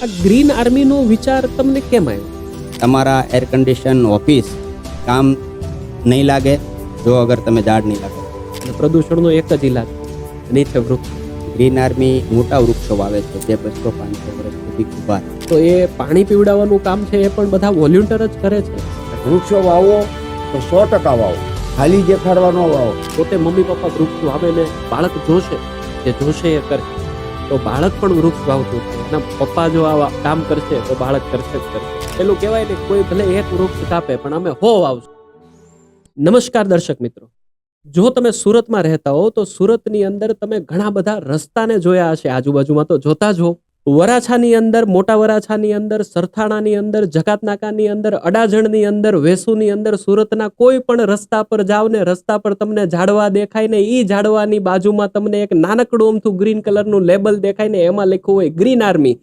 આ ગ્રીન આર્મીનો વિચાર તમને કેમ આવ્યો? તમારા એર કન્ડિશન ઓફિસ કામ નહીં લાગે જો અગર તમે ઝાડ નહીં લાગે. અને પ્રદૂષણનો એક જ ઇલાજ નીચે વૃક્ષ. ગ્રીન આર્મી મોટા વૃક્ષો વાવે છે જે 200-500 વર્ષ સુધી ઉભા રહે. તો એ પાણી પીવડાવવાનું કામ છે એ પણ બધા વોલ્યુન્ટર જ કરે છે. વૃક્ષો વાવો તો 100% વાવો, ખાલી દેખાડવાનો વાવો. પોતે મમ્મી પપ્પા વૃક્ષ વાવે ને બાળક જોશે, જે જોશે એ કરશે, તો બાળક પણ વૃક્ષ વાવતું છે. એના પપ્પા જો આ કામ કરશે તો બાળક કરશે જ કરશે. પેલું કહેવાય ને, કોઈ ભલે એક વૃક્ષ કાપે પણ અમે હો વાવશું. નમસ્કાર દર્શક મિત્રો, જો તમે સુરતમાં રહેતા હો તો સુરતની અંદર તમે ઘણા બધા રસ્તાને જોયા હશે, આજુબાજુમાં તો જોતા જ હો. વરાછાની અંદર, મોટા વરાછાની અંદર, સરથાણાની અંદર, જકાતનાકાની અંદર, અડાજણની અંદર, વેસુની અંદર, સુરતના કોઈ પણ રસ્તા પર જાવ ને રસ્તા પર તમને ઝાડવા દેખાય ને ઈ ઝાડવાની બાજુમાં તમને એક નાનકડું અમથું ગ્રીન કલરનું લેબલ દેખાય ને એમાં લખ્યું હોય ગ્રીન આર્મી.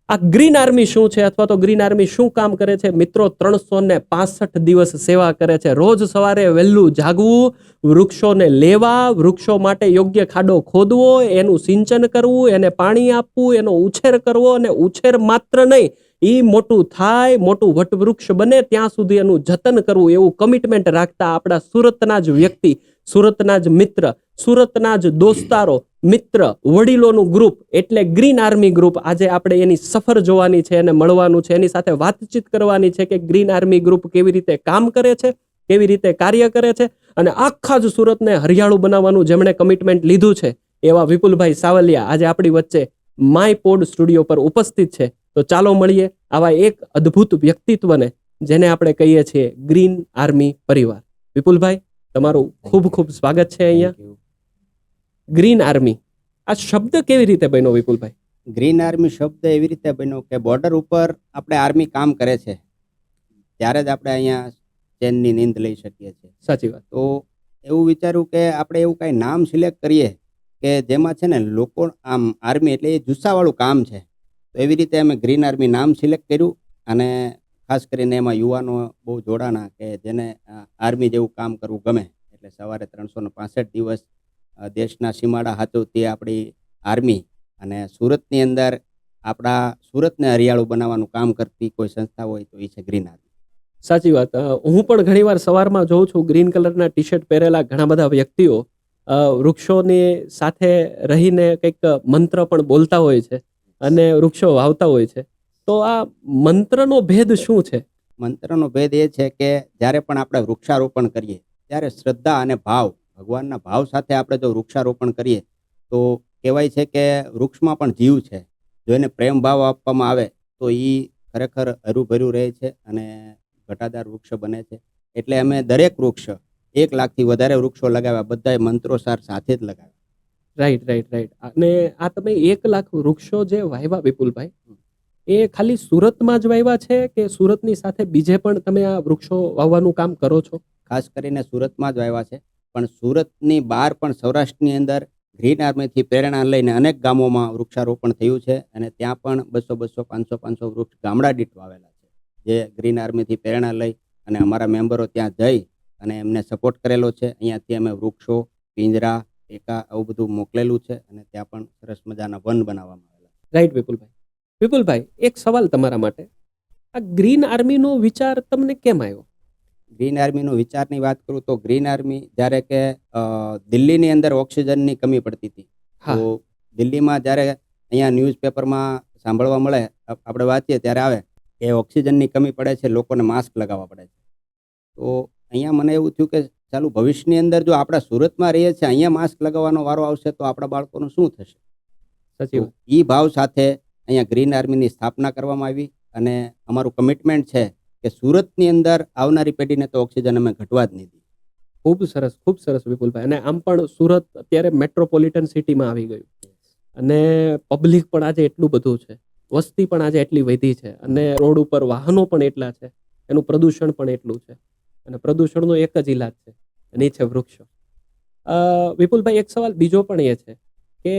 આ ગ્રીન આર્મી શું છે અથવા તો ગ્રીન આર્મી શું કામ કરે છે? મિત્રો, 365 દિવસ સેવા કરે છે. રોજ સવારે વહેલું જાગવું, વૃક્ષોને લેવા, વૃક્ષો માટે યોગ્ય ખાડો ખોદવો, એનું સિંચન કરવું, એને પાણી આપવું, એનો ઉછેર કરવો, અને ઉછેર માત્ર નહીં, એ મોટું થાય, મોટું વટવૃક્ષ બને ત્યાં સુધી એનું જતન કરવું, એવું કમિટમેન્ટ રાખતા આપણા સુરતના જ વ્યક્તિ, સુરતના જ મિત્ર, સુરતના જ દોસ્તારો, મિત્ર, વડીલોનું ગ્રુપ એટલે ગ્રીન આર્મી ગ્રુપ. આજે આપણે એની સફર જોવાની છે, એને મળવાનું છે, એની સાથે વાતચીત કરવાની છે કે ગ્રીન આર્મી ગ્રુપ કેવી રીતે કામ કરે છે, કેવી રીતે કાર્ય કરે છે, અને આખા જ સુરતને હરિયાળું બનાવવાનું જેમણે કમિટમેન્ટ લીધું છે એવા વિપુલભાઈ સાવલિયા આજે આપણી વચ્ચે માય પોડ સ્ટુડિયો પર ઉપસ્થિત છે. તો ચાલો મળીએ આવા એક અદ્ભુત વ્યક્તિત્વને જેને આપણે કહીએ છીએ ગ્રીન આર્મી પરિવાર. વિપુલભાઈ, તમારું ખૂબ ખૂબ સ્વાગત છે અહીંયા. ગ્રીન આર્મી આ શબ્દ કેવી રીતે બન્યો વિપુલભાઈ? ગ્રીન આર્મી શબ્દ એવી રીતે બન્યો કે બોર્ડર ઉપર આપણે આર્મી કામ કરે છે ત્યારે જ આપણે અહીંયા ચેનની નીંદ લઈ શકીએ છીએ. સાચી વાત. તો એવું વિચાર્યું કે આપણે એવું કાંઈ નામ સિલેક્ટ કરીએ કે જેમાં છે ને લોકો આમ આર્મી એટલે એ જુસ્સાવાળું કામ છે. તો એવી રીતે અમે ગ્રીન આર્મી નામ સિલેક્ટ કર્યું અને ખાસ કરીને એમાં યુવાનો બહુ જોડાણા કે જેને આર્મી જેવું કામ કરવું ગમે. એટલે સવારે 365 દિવસ દેશના સીમાડા હાથવતી આપણી આર્મી અને સુરતની અંદર આપણા સુરતને હરિયાળું બનાવવાનું કામ કરતી કોઈ સંસ્થા હોય તો એ છે ગ્રીન આર્મી. સાચી વાત. હું પણ ઘણીવાર સવારમાં જોઉં છું ગ્રીન કલરના ટી શર્ટ પહેરેલા ઘણા બધા વ્યક્તિઓ વૃક્ષોની સાથે રહીને કંઈક મંત્ર પણ બોલતા હોય છે અને વૃક્ષો વાવતા હોય છે. તો આ મંત્રનો ભેદ શું છે? મંત્રનો ભેદ એ છે કે જ્યારે પણ આપણે વૃક્ષારોપણ કરીએ ત્યારે શ્રદ્ધા અને ભાવ, ભગવાનના ભાવ સાથે આપણે જો વૃક્ષારોપણ કરીએ તો કહેવાય છે કે વૃક્ષમાં પણ જીવ છે. જો એને પ્રેમ ભાવ આપવામાં આવે તો એ ખરેખર હર્યુંભર્યું રહે છે અને ઘટાદાર વૃક્ષ બને છે. એટલે અમે દરેક વૃક્ષ 1 લાખથી વધારે વૃક્ષો લગાવ્યા, બધાએ મંત્રોસાર સાથે જ લગાવ્યા. રાઈટ. અને આ તમે 1 લાખ વૃક્ષો જે વાવ્યા વિપુલભાઈ, એ ખાલી સુરતમાં જ વાવ્યા છે કે સુરતની સાથે બીજે પણ તમે આ વૃક્ષો વાવવાનું કામ કરો છો? ખાસ કરીને સુરતમાં જ વાવ્યા છે, પણ સુરતની બહાર પણ સૌરાષ્ટ્રની અંદર ગ્રીન આર્મીથી પ્રેરણા લઈને અનેક ગામોમાં વૃક્ષારોપણ થયું છે અને ત્યાં પણ 200-200, 500-500 વૃક્ષ ગામડા દીઠ વાવેલા છે. જે ગ્રીન આર્મીથી પ્રેરણા લઈ અને અમારા મેમ્બરો ત્યાં જઈ અને એમને સપોર્ટ કરેલો છે. અહીંયાથી અમે વૃક્ષો, પિંજરા, ટેકા આવું બધું મોકલેલું છે અને ત્યાં પણ સરસ મજાના વન બનાવવામાં આવેલા છે. રાઈટ વિપુલભાઈ, એક સવાલ તમારા માટે. આ ગ્રીન આર્મીનો વિચાર તમને કેમ આવ્યો? ગ્રીન આર્મીનો વિચારની વાત કરું તો ગ્રીન આર્મી જ્યારે કે દિલ્હીની અંદર ઓક્સિજનની કમી પડતી હતી, તો દિલ્હીમાં જ્યારે અહીંયા ન્યૂઝપેપરમાં સાંભળવા મળે, આપણે વાંચીએ ત્યારે આવે કે ઓક્સિજનની કમી પડે છે, લોકોને માસ્ક લગાવવા પડે છે. તો અહીંયા મને એવું થયું કે ચાલુ ભવિષ્યની અંદર જો આપણા સુરતમાં રહીએ છીએ, અહીંયા માસ્ક લગાવવાનો વારો આવશે તો આપણા બાળકોનું શું થશે? સાચી વાત. એ ભાવ સાથે અહીંયા ગ્રીન આર્મીની સ્થાપના કરવામાં આવી અને અમારું કમિટમેન્ટ છે કે સુરતની અંદર આવનારી પેઢીને તો ઓક્સિજન અમે ઘટવા જ નહીં દઈએ. ખૂબ સરસ વિપુલભાઈ. અને આમ પણ સુરત અત્યારે મેટ્રોપોલિટન સિટીમાં આવી ગયું અને પબ્લિક પણ આજે એટલું બધું છે, વસ્તી પણ આજે એટલી વધી છે અને રોડ ઉપર વાહનો પણ એટલા છે, એનું પ્રદૂષણ પણ એટલું છે અને પ્રદૂષણનો એક જ ઇલાજ છે, નીચે વૃક્ષો. વિપુલભાઈ, એક સવાલ બીજો પણ એ છે કે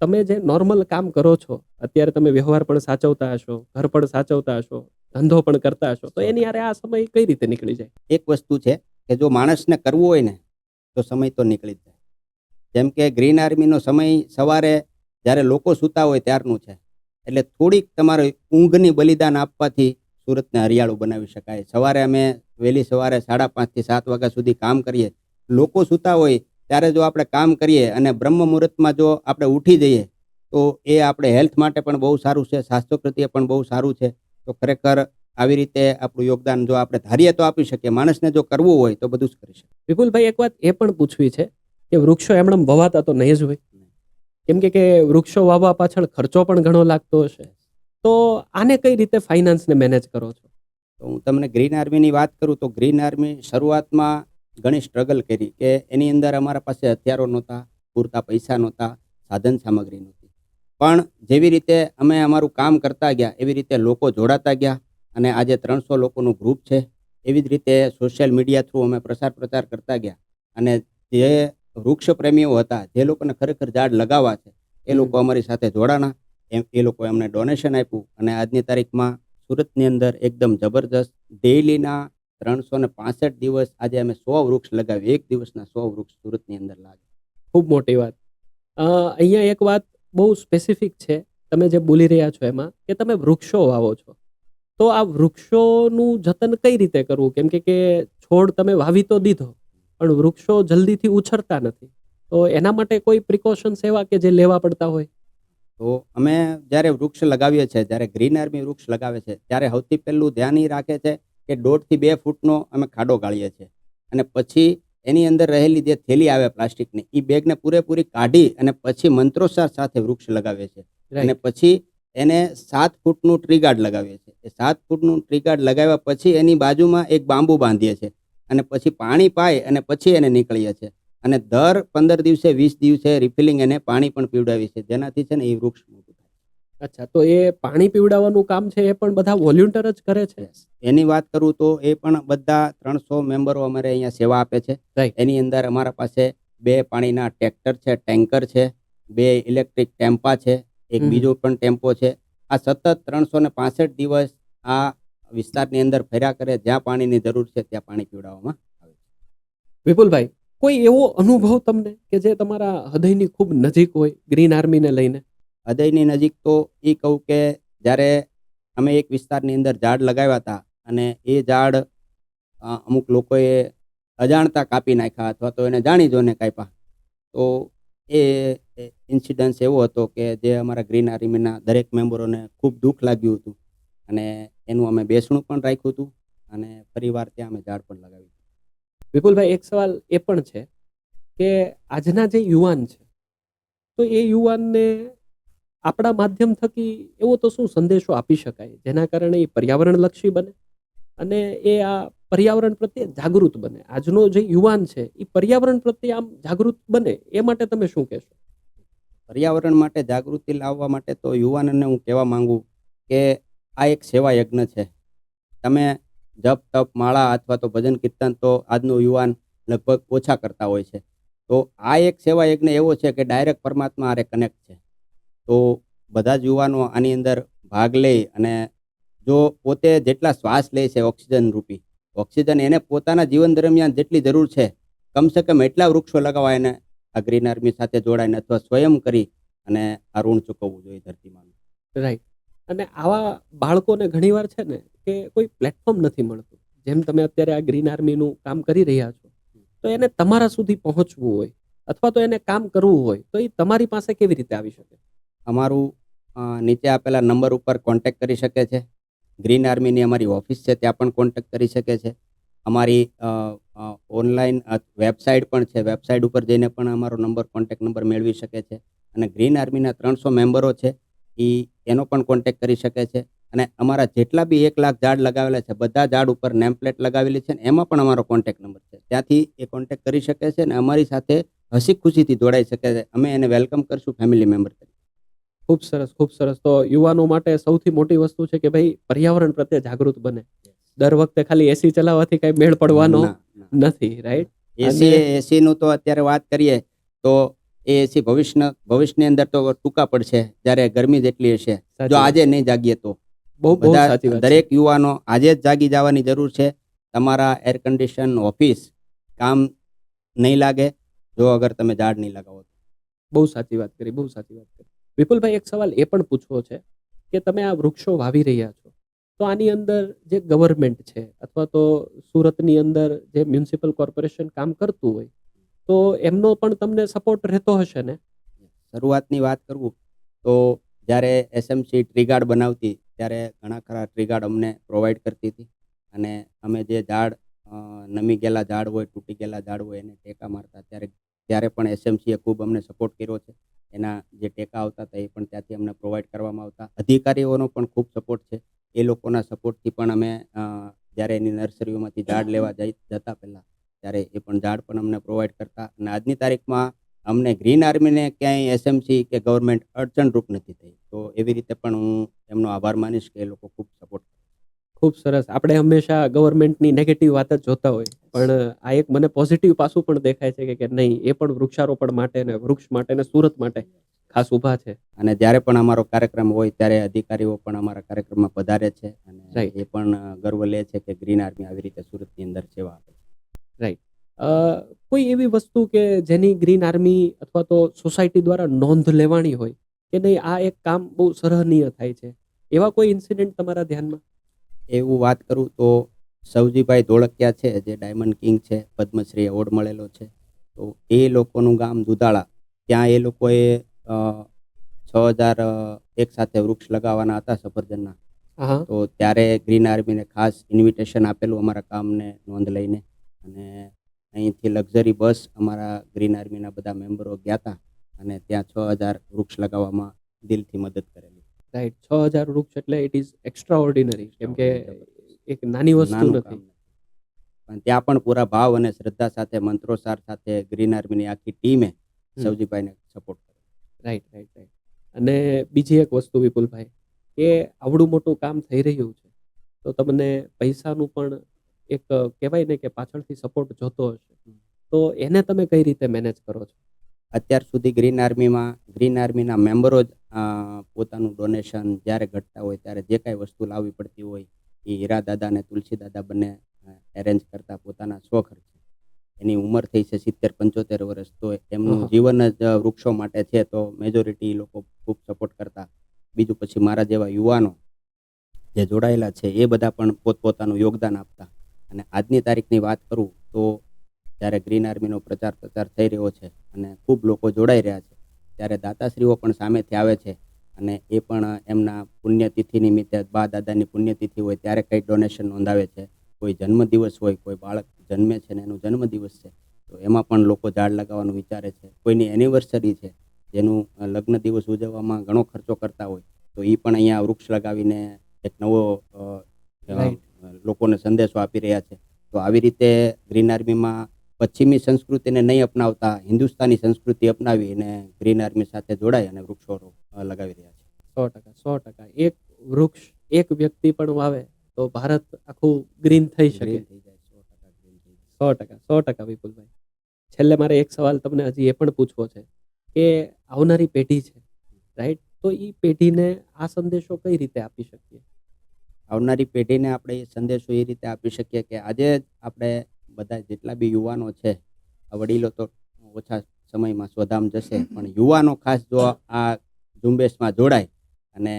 તમે જે નોર્મલ કામ કરો છો, અત્યારે તમે વ્યવહાર પણ સાચવતા હશો, ઘર પણ સાચવતા હશો, ધંધો પણ કરતા હશો, તો એની હારે આ સમય કઈ રીતે નીકળી જાય? એક વસ્તુ છે કે જો માણસને કરવું હોય ને તો સમય તો નીકળી જ જાય. જેમ કે ગ્રીન આર્મીનો સમય સવારે જ્યારે લોકો સૂતા હોય ત્યારનું છે એટલે થોડીક તમારે ઊંઘની બલિદાન આપવાથી સુરતને હરિયાળું બનાવી શકાય. સવારે અમે વહેલી સવારે 5:30 થી 7 વાગ્યા સુધી કામ કરીએ. લોકો સૂતા હોય ત્યારે જો આપણે કામ કરીએ અને બ્રહ્મ મુહૂર્તમાં જો આપણે ઉઠી જઈએ તો એ આપણે હેલ્થ માટે પણ બહુ સારું છે, સ્વાસ્થ્ય પ્રત્યે પણ બહુ સારું છે. તો ખરેખર આવી રીતે આપણું યોગદાન જો આપણે ધારીએ તો આપી શકીએ. માણસને જો કરવું હોય તો બધું જ કરી શકે. વિપુલભાઈ, એક વાત એ પણ પૂછવી છે કે વૃક્ષો એમણે વવાતા તો નહીં જ હોય, કેમ કે વૃક્ષો વાવવા પાછળ ખર્ચો પણ ઘણો લાગતો હશે. તો આને કઈ રીતે ફાઇનાન્સને મેનેજ કરો છો? તો હું તમને ગ્રીન આર્મીની વાત કરું તો ગ્રીન આર્મી શરૂઆતમાં ઘણી સ્ટ્રગલ કરી કે એની અંદર અમારા પાસે હથિયારો નહોતા, પૂરતા પૈસા નહોતા, સાધન સામગ્રી નહોતી. પણ જેવી રીતે અમે અમારું કામ કરતા ગયા એવી રીતે લોકો જોડાતા ગયા અને આજે 300 લોકોનું ગ્રુપ છે. એવી જ રીતે સોશિયલ મીડિયા થ્રુ અમે પ્રચાર કરતા ગયા અને જે વૃક્ષ પ્રેમીઓ હતા, જે લોકોને ખરેખર ઝાડ લગાવવા છે, એ લોકો અમારી સાથે જોડાણા. એ લોકો એમને ડોનેશન આપ્યું અને આજની તારીખમાં સુરતની અંદર એકદમ જબરજસ્ત ડેઇલીના 365 દિવસ આજે અમે 100 વૃક્ષ લગાવી. એક દિવસના 100 વૃક્ષ સુરતની અંદર લાગે. ખૂબ મોટી વાત. અહીંયા એક વાત બહુ સ્પેસિફિક છે તમે જે બોલી રહ્યા છો એમાં, કે તમે વૃક્ષો વાવો છો. તો આ વૃક્ષોનું જતન કઈ રીતે કરવું? કેમ કે છોડ તમે વાવી તો દીધો, પણ વૃક્ષો જલ્દીથી ઉછરતા નથી. તો એના માટે કોઈ પ્રિકોશન્સ એવા કે જે લેવા પડતા હોય? તો અમે જ્યારે વૃક્ષ લગાવીએ છીએ, જ્યારે ગ્રીન આર્મી વૃક્ષ લગાવે છે ત્યારે સૌથી પહેલું ધ્યાન એ રાખે છે કે 1.5 થી 2 ફૂટનો અમે ખાડો ગાળીએ છીએ અને પછી એની અંદર રહેલી જે થેલી આવે પ્લાસ્ટિકની, એ બેગને પૂરેપૂરી કાઢી અને પછી મંત્રોચ્ચાર સાથે વૃક્ષ લગાવીએ છીએ. અને પછી એને 7 ફૂટનું ટ્રી ગાર્ડ લગાવીએ છીએ. એ 7 ફૂટનું ટ્રી ગાર્ડ લગાવ્યા પછી એની બાજુમાં એક બાંબુ બાંધીએ છીએ અને પછી પાણી પાઈ અને પછી એને નીકળીએ છીએ અને દર 15 દિવસે 20 દિવસે રિફિલિંગ એને પાણી પણ પીવડાવીએ છીએ, જેનાથી છે ને એ વૃક્ષ મોટું થાય. અચ્છા, તો એ પાણી પીવડાવવાનું કામ છે એ પણ બધા વોલ્યુન્ટર જ કરે છે? એની વાત કરું તો એ પણ બધા 300 મેમ્બરો અમારે અહીંયા સેવા આપે છે. એની અંદર અમારા પાસે 2 પાણીના ટ્રેક્ટર છે, ટેન્કર છે, 2 ઇલેક્ટ્રિક ટેમ્પા છે, એક બીજો પણ ટેમ્પો છે. આ સતત 365 દિવસ આ વિસ્તારની અંદર ફર્યા કરે, જ્યાં પાણીની જરૂર છે ત્યાં પાણી પીવડાવવામાં આવે છે. વિપુલભાઈ, કોઈ એવો અનુભવ તમને કે જે તમારા હૃદયની ખૂબ નજીક હોય ગ્રીન આર્મીને લઈને? હૃદયની નજીક તો એ કહું કે જ્યારે અમે એક વિસ્તારની અંદર ઝાડ લગાવ્યા હતા અને એ ઝાડ અમુક લોકોએ અજાણતા કાપી નાખ્યા અથવા તો એને જાણી જોઈને કાપ્યા, તો એ ઇન્સિડન્સ એવો હતો કે જે અમારા ગ્રીન આર્મીના દરેક મેમ્બરોને ખૂબ દુઃખ લાગ્યું હતું અને એનું અમે બેસણું પણ રાખ્યું હતું અને ફરીવાર ત્યાં અમે ઝાડ પણ લગાવ્યું. વિપુલભાઈ, એક સવાલ એ પણ છે કે આજના જે યુવાન છે, તો એ યુવાનને આપણા માધ્યમ થકી એવો તો શું સંદેશો આપી શકાય જેના કારણે એ પર્યાવરણલક્ષી બને અને એ આ પર્યાવરણ પ્રત્યે જાગૃત બને? આજનો જે યુવાન છે એ પર્યાવરણ પ્રત્યે આમ જાગૃત બને એ માટે તમે શું કહેશો? પર્યાવરણ માટે જાગૃતિ લાવવા માટે તો યુવાનોને હું કહેવા માંગુ કે આ એક સેવા યજ્ઞ છે. તમે જપ તપ માળા અથવા તો ભજન કીર્તન તો આજનો યુવાન લગભગ ઓછા કરતા હોય છે. તો આ એક સેવા યજ્ઞ એવો છે કે ડાયરેક્ટ પરમાત્મા હારે કનેક્ટ છે. તો બધા જ યુવાનો આની અંદર ભાગ લે અને જો પોતે જેટલા શ્વાસ લે છે ઓક્સિજન રૂપી, ઓક્સિજન એને પોતાના જીવન દરમિયાન જેટલી જરૂર છે, કમસે કમ એટલા વૃક્ષો લગાવવા એને આ ગ્રીન આર્મી સાથે જોડાઈને અથવા સ્વયં કરી અને આ ઋણ ચૂકવવું જોઈએ ધરતીમાં. રાઈટ. અને આવા બાળકોને ઘણીવાર છે ને કે કોઈ પ્લેટફોર્મ નથી મળતું. જેમ તમે અત્યારે આ ગ્રીન આર્મીનું કામ કરી રહ્યા છો, તો એને તમારા સુધી પહોંચવું હોય અથવા તો એને કામ કરવું હોય તો એ તમારી પાસે કેવી રીતે આવી શકે? અમારું નીચે આપેલા નંબર ઉપર કોન્ટેક્ટ કરી શકે છે. ગ્રીન આર્મીની અમારી ઓફિસ છે, ત્યાં પણ કોન્ટેક્ટ કરી શકે છે. અમારી ઓનલાઈન વેબસાઇટ પણ છે, વેબસાઇટ ઉપર જઈને પણ અમારો નંબર, કોન્ટેક્ટ નંબર મેળવી શકે છે. અને ગ્રીન આર્મીના 300 મેમ્બરો છે, એનો પણ કોન્ટેક્ટ કરી શકે છે. અને અમારા જેટલા બી 1 લાખ ઝાડ લગાવેલા છે, બધા ઝાડ ઉપર નેમ પ્લેટ લગાવેલી છે, એમાં પણ અમારો કોન્ટેક્ટ નંબર છે. ત્યાંથી એ કોન્ટેક્ટ કરી શકે છે અને અમારી સાથે હસી ખુશીથી જોડાઈ શકે છે. અમે એને વેલકમ કરશું ફેમિલી મેમ્બર તરીકે. ખૂબ સરસ, ખૂબ સરસ. તો યુવાનો માટે સૌથી મોટી વસ્તુ છે કે ભાઈ પર્યાવરણ પ્રત્યે જાગૃત બને. દર વખતે ખાલી એસી ચલાવવાથી કઈ મેળ પડવાનો નથી, રાઈટ? એસી નું તો અત્યારે વાત કરીએ તો એ એસી ભવિષ્યની અંદર તો ટૂંકા પડશે જ્યારે ગરમી જેટલી હશે. જો આજે નહીં જાગીએ તો દરેક યુવાનો આજે જ જાગી જવાની જરૂર છે. તમારા એર કન્ડિશન ઓફિસ કામ નહીં લાગે જો અગર તમે ઝાડ નહીં લગાવો. બહુ સાચી વાત કરી, બહુ સાચી વાત કરી. વિપુલભાઈ, એક સવાલ એ પણ પૂછવો છે કે તમે આ વૃક્ષો વાવી રહ્યા છો, તો આની અંદર જે ગવર્મેન્ટ છે અથવા તો સુરતની અંદર જે મ્યુનિસિપલ કોર્પોરેશન કામ કરતું હોય, તો એમનો પણ તમને સપોર્ટ રહેતો હશે ને? શરૂઆતની વાત કરું તો જ્યારે એસએમસી ટ્રી ગાર્ડ બનાવતી ત્યારે ઘણા ખરા ટ્રી ગાર્ડ અમને પ્રોવાઈડ કરતી હતી, અને અમે જે ઝાડ નમી ગયેલા ઝાડ હોય, તૂટી ગયેલા ઝાડ હોય એને ટેકા મારતા, ત્યારે પણ એસએમસીએ ખૂબ અમને સપોર્ટ કર્યો છે. એના જે ટેકા આવતા હતા એ પણ ત્યાંથી અમને પ્રોવાઈડ કરવામાં આવતા. અધિકારીઓનો પણ ખૂબ સપોર્ટ છે. એ લોકોના સપોર્ટથી પણ અમે જ્યારે એની નર્સરીઓમાંથી ઝાડ લેવા જતા પહેલાં, ત્યારે એ પણ ઝાડ પણ અમને પ્રોવાઈડ કરતા. અને આજની તારીખમાં અમને ગ્રીન આર્મીને ક્યાંય એસએમસી કે ગવર્મેન્ટ અડચણરૂપ નથી થઈ. તો એવી રીતે પણ હું એમનો આભાર માનીશ કે એ લોકો ખૂબ સપોર્ટ. ખૂબ સરસ. આપણે હંમેશા ગવર્મેન્ટની નેગેટિવ વાત જ જોતા હોય, પણ આ એક મને પોઝિટિવ પાસું પણ દેખાય છે કે નહીં, એ પણ વૃક્ષારોપણ માટે ને વૃક્ષ માટે ને સુરત માટે ખાસ ઊભા છે. અને જ્યારે પણ અમારો કાર્યક્રમ હોય ત્યારે અધિકારીઓ પણ અમારા કાર્યક્રમમાં પધારે છે, અને Right. એ પણ ગર્વ લે છે કે ગ્રીન આર્મી આવી રીતે સુરતની અંદર સેવા આપે છે. કોઈ એવી વસ્તુ કે જેની ગ્રીન આર્મી અથવા તો સોસાયટી દ્વારા નોંધ લેવાની હોય કે નહીં, આ એક કામ બહુ સરાહનીય થાય છે, એવા કોઈ ઇન્સિડન્ટ તમારા ધ્યાનમાં? એવું વાત કરું તો સવજીભાઈ ધોળકિયા છે, જે ડાયમંડ કિંગ છે, પદ્મશ્રી એવોર્ડ મળેલો છે. તો એ લોકોનું ગામ દુધાળા, ત્યાં એ લોકોએ 6000 એક સાથે વૃક્ષ લગાવવાના હતા સફરજનના. હા. તો ત્યારે ગ્રીન આર્મીને ખાસ ઇન્વિટેશન આપેલું અમારા કામને નોંધ લઈને, અને અહીંથી લક્ઝરી બસ અમારા ગ્રીન આર્મીના બધા મેમ્બરો ગયા હતા, અને ત્યાં 6000 વૃક્ષ લગાવવામાં દિલથી મદદ કરેલી. રાઈટ. 6000 વૃક્ષ એટલે ઇટ ઇઝ એક્સ્ટ્રા ઓર્ડિનરી, કેમ કે એક નાની વસ્તુ નાનું કામ નથી. નથી. પણ ત્યાં પણ પૂરા ભાવ અને શ્રદ્ધા સાથે, મંત્રોચ્ચાર સાથે ગ્રીન આર્મીની આખી ટીમે સવજીભાઈને સપોર્ટ કર્યો. Right right right. અને બીજી એક વસ્તુ વિપુલભાઈ, કે આવડું મોટું કામ થઈ રહ્યું છે તો તમને પૈસાનું પણ એક કહેવાય ને કે પાછળથી સપોર્ટ જોતો હશે, તો એને તમે કઈ રીતે મેનેજ કરો છો? અત્યાર સુધી ગ્રીન આર્મીના મેમ્બરો જ પોતાનું ડોનેશન જ્યારે ઘટતા હોય ત્યારે જે કાંઈ વસ્તુ લાવવી પડતી હોય એ હીરા દાદા અને તુલસી દાદા બંને એરેન્જ કરતા પોતાના સ્વખર્ચે. એની ઉંમર થઈ છે 70-75 વર્ષ, તો એમનું જીવન જ વૃક્ષો માટે છે, તો મેજોરિટી લોકો ખૂબ સપોર્ટ કરતા. બીજું પછી મારા જેવા યુવાનો જે જોડાયેલા છે એ બધા પણ પોતપોતાનું યોગદાન આપતા. અને આજની તારીખની વાત કરું તો જ્યારે ગ્રીન આર્મીનો પ્રચાર થઈ રહ્યો છે અને ખૂબ લોકો જોડાઈ રહ્યા છે, ત્યારે દાતાશ્રીઓ પણ સામેથી આવે છે, અને એ પણ એમના પુણ્યતિથિ નિમિત્તે, બા દાદાની પુણ્યતિથિ હોય ત્યારે કંઈ ડોનેશન નોંધાવે છે. કોઈ જન્મદિવસ હોય, કોઈ બાળક જન્મે છે ને એનું જન્મદિવસ છે, તો એમાં પણ લોકો ઝાડ લગાવવાનું વિચારે છે. કોઈની એનિવર્સરી છે, જેનું લગ્ન દિવસ ઉજવવામાં ઘણો ખર્ચો કરતા હોય, તો એ પણ અહીંયા વૃક્ષ લગાવીને એક નવો લોકોને સંદેશો આપી રહ્યા છે. તો આવી રીતે ગ્રીન આર્મીમાં પશ્ચિમી સંસ્કૃતિને નહીં અપનાવતા, હિન્દુસ્તાની સંસ્કૃતિ અપનાવીને ગ્રીન આર્મી સાથે જોડાઈ અને વૃક્ષો લગાવી રહ્યા છે. 100%. એક વૃક્ષ એક વ્યક્તિ પણ વાવે તો ભારત આખું ગ્રીન થઈ શકે. ગ્રીન થઈ જાય, 100% ગ્રીન થઈ જાય. 100% વિપુલભાઈ. છેલ્લે મારે એક સવાલ તમને હજી એ પણ પૂછવો છે કે આવનારી પેઢી છે, રાઈટ, તો એ પેઢીને આ સંદેશો કઈ રીતે આપી શકીએ? આવનારી પેઢીને આપણે એ સંદેશો એ રીતે આપી શકીએ કે આજે આપણે બધા જેટલા બી યુવાનો છે, વડીલો તો ઓછા સમયમાં સ્વધામ જશે, પણ યુવાનો ખાસ જો આ ઝુંબેશમાં જોડાય અને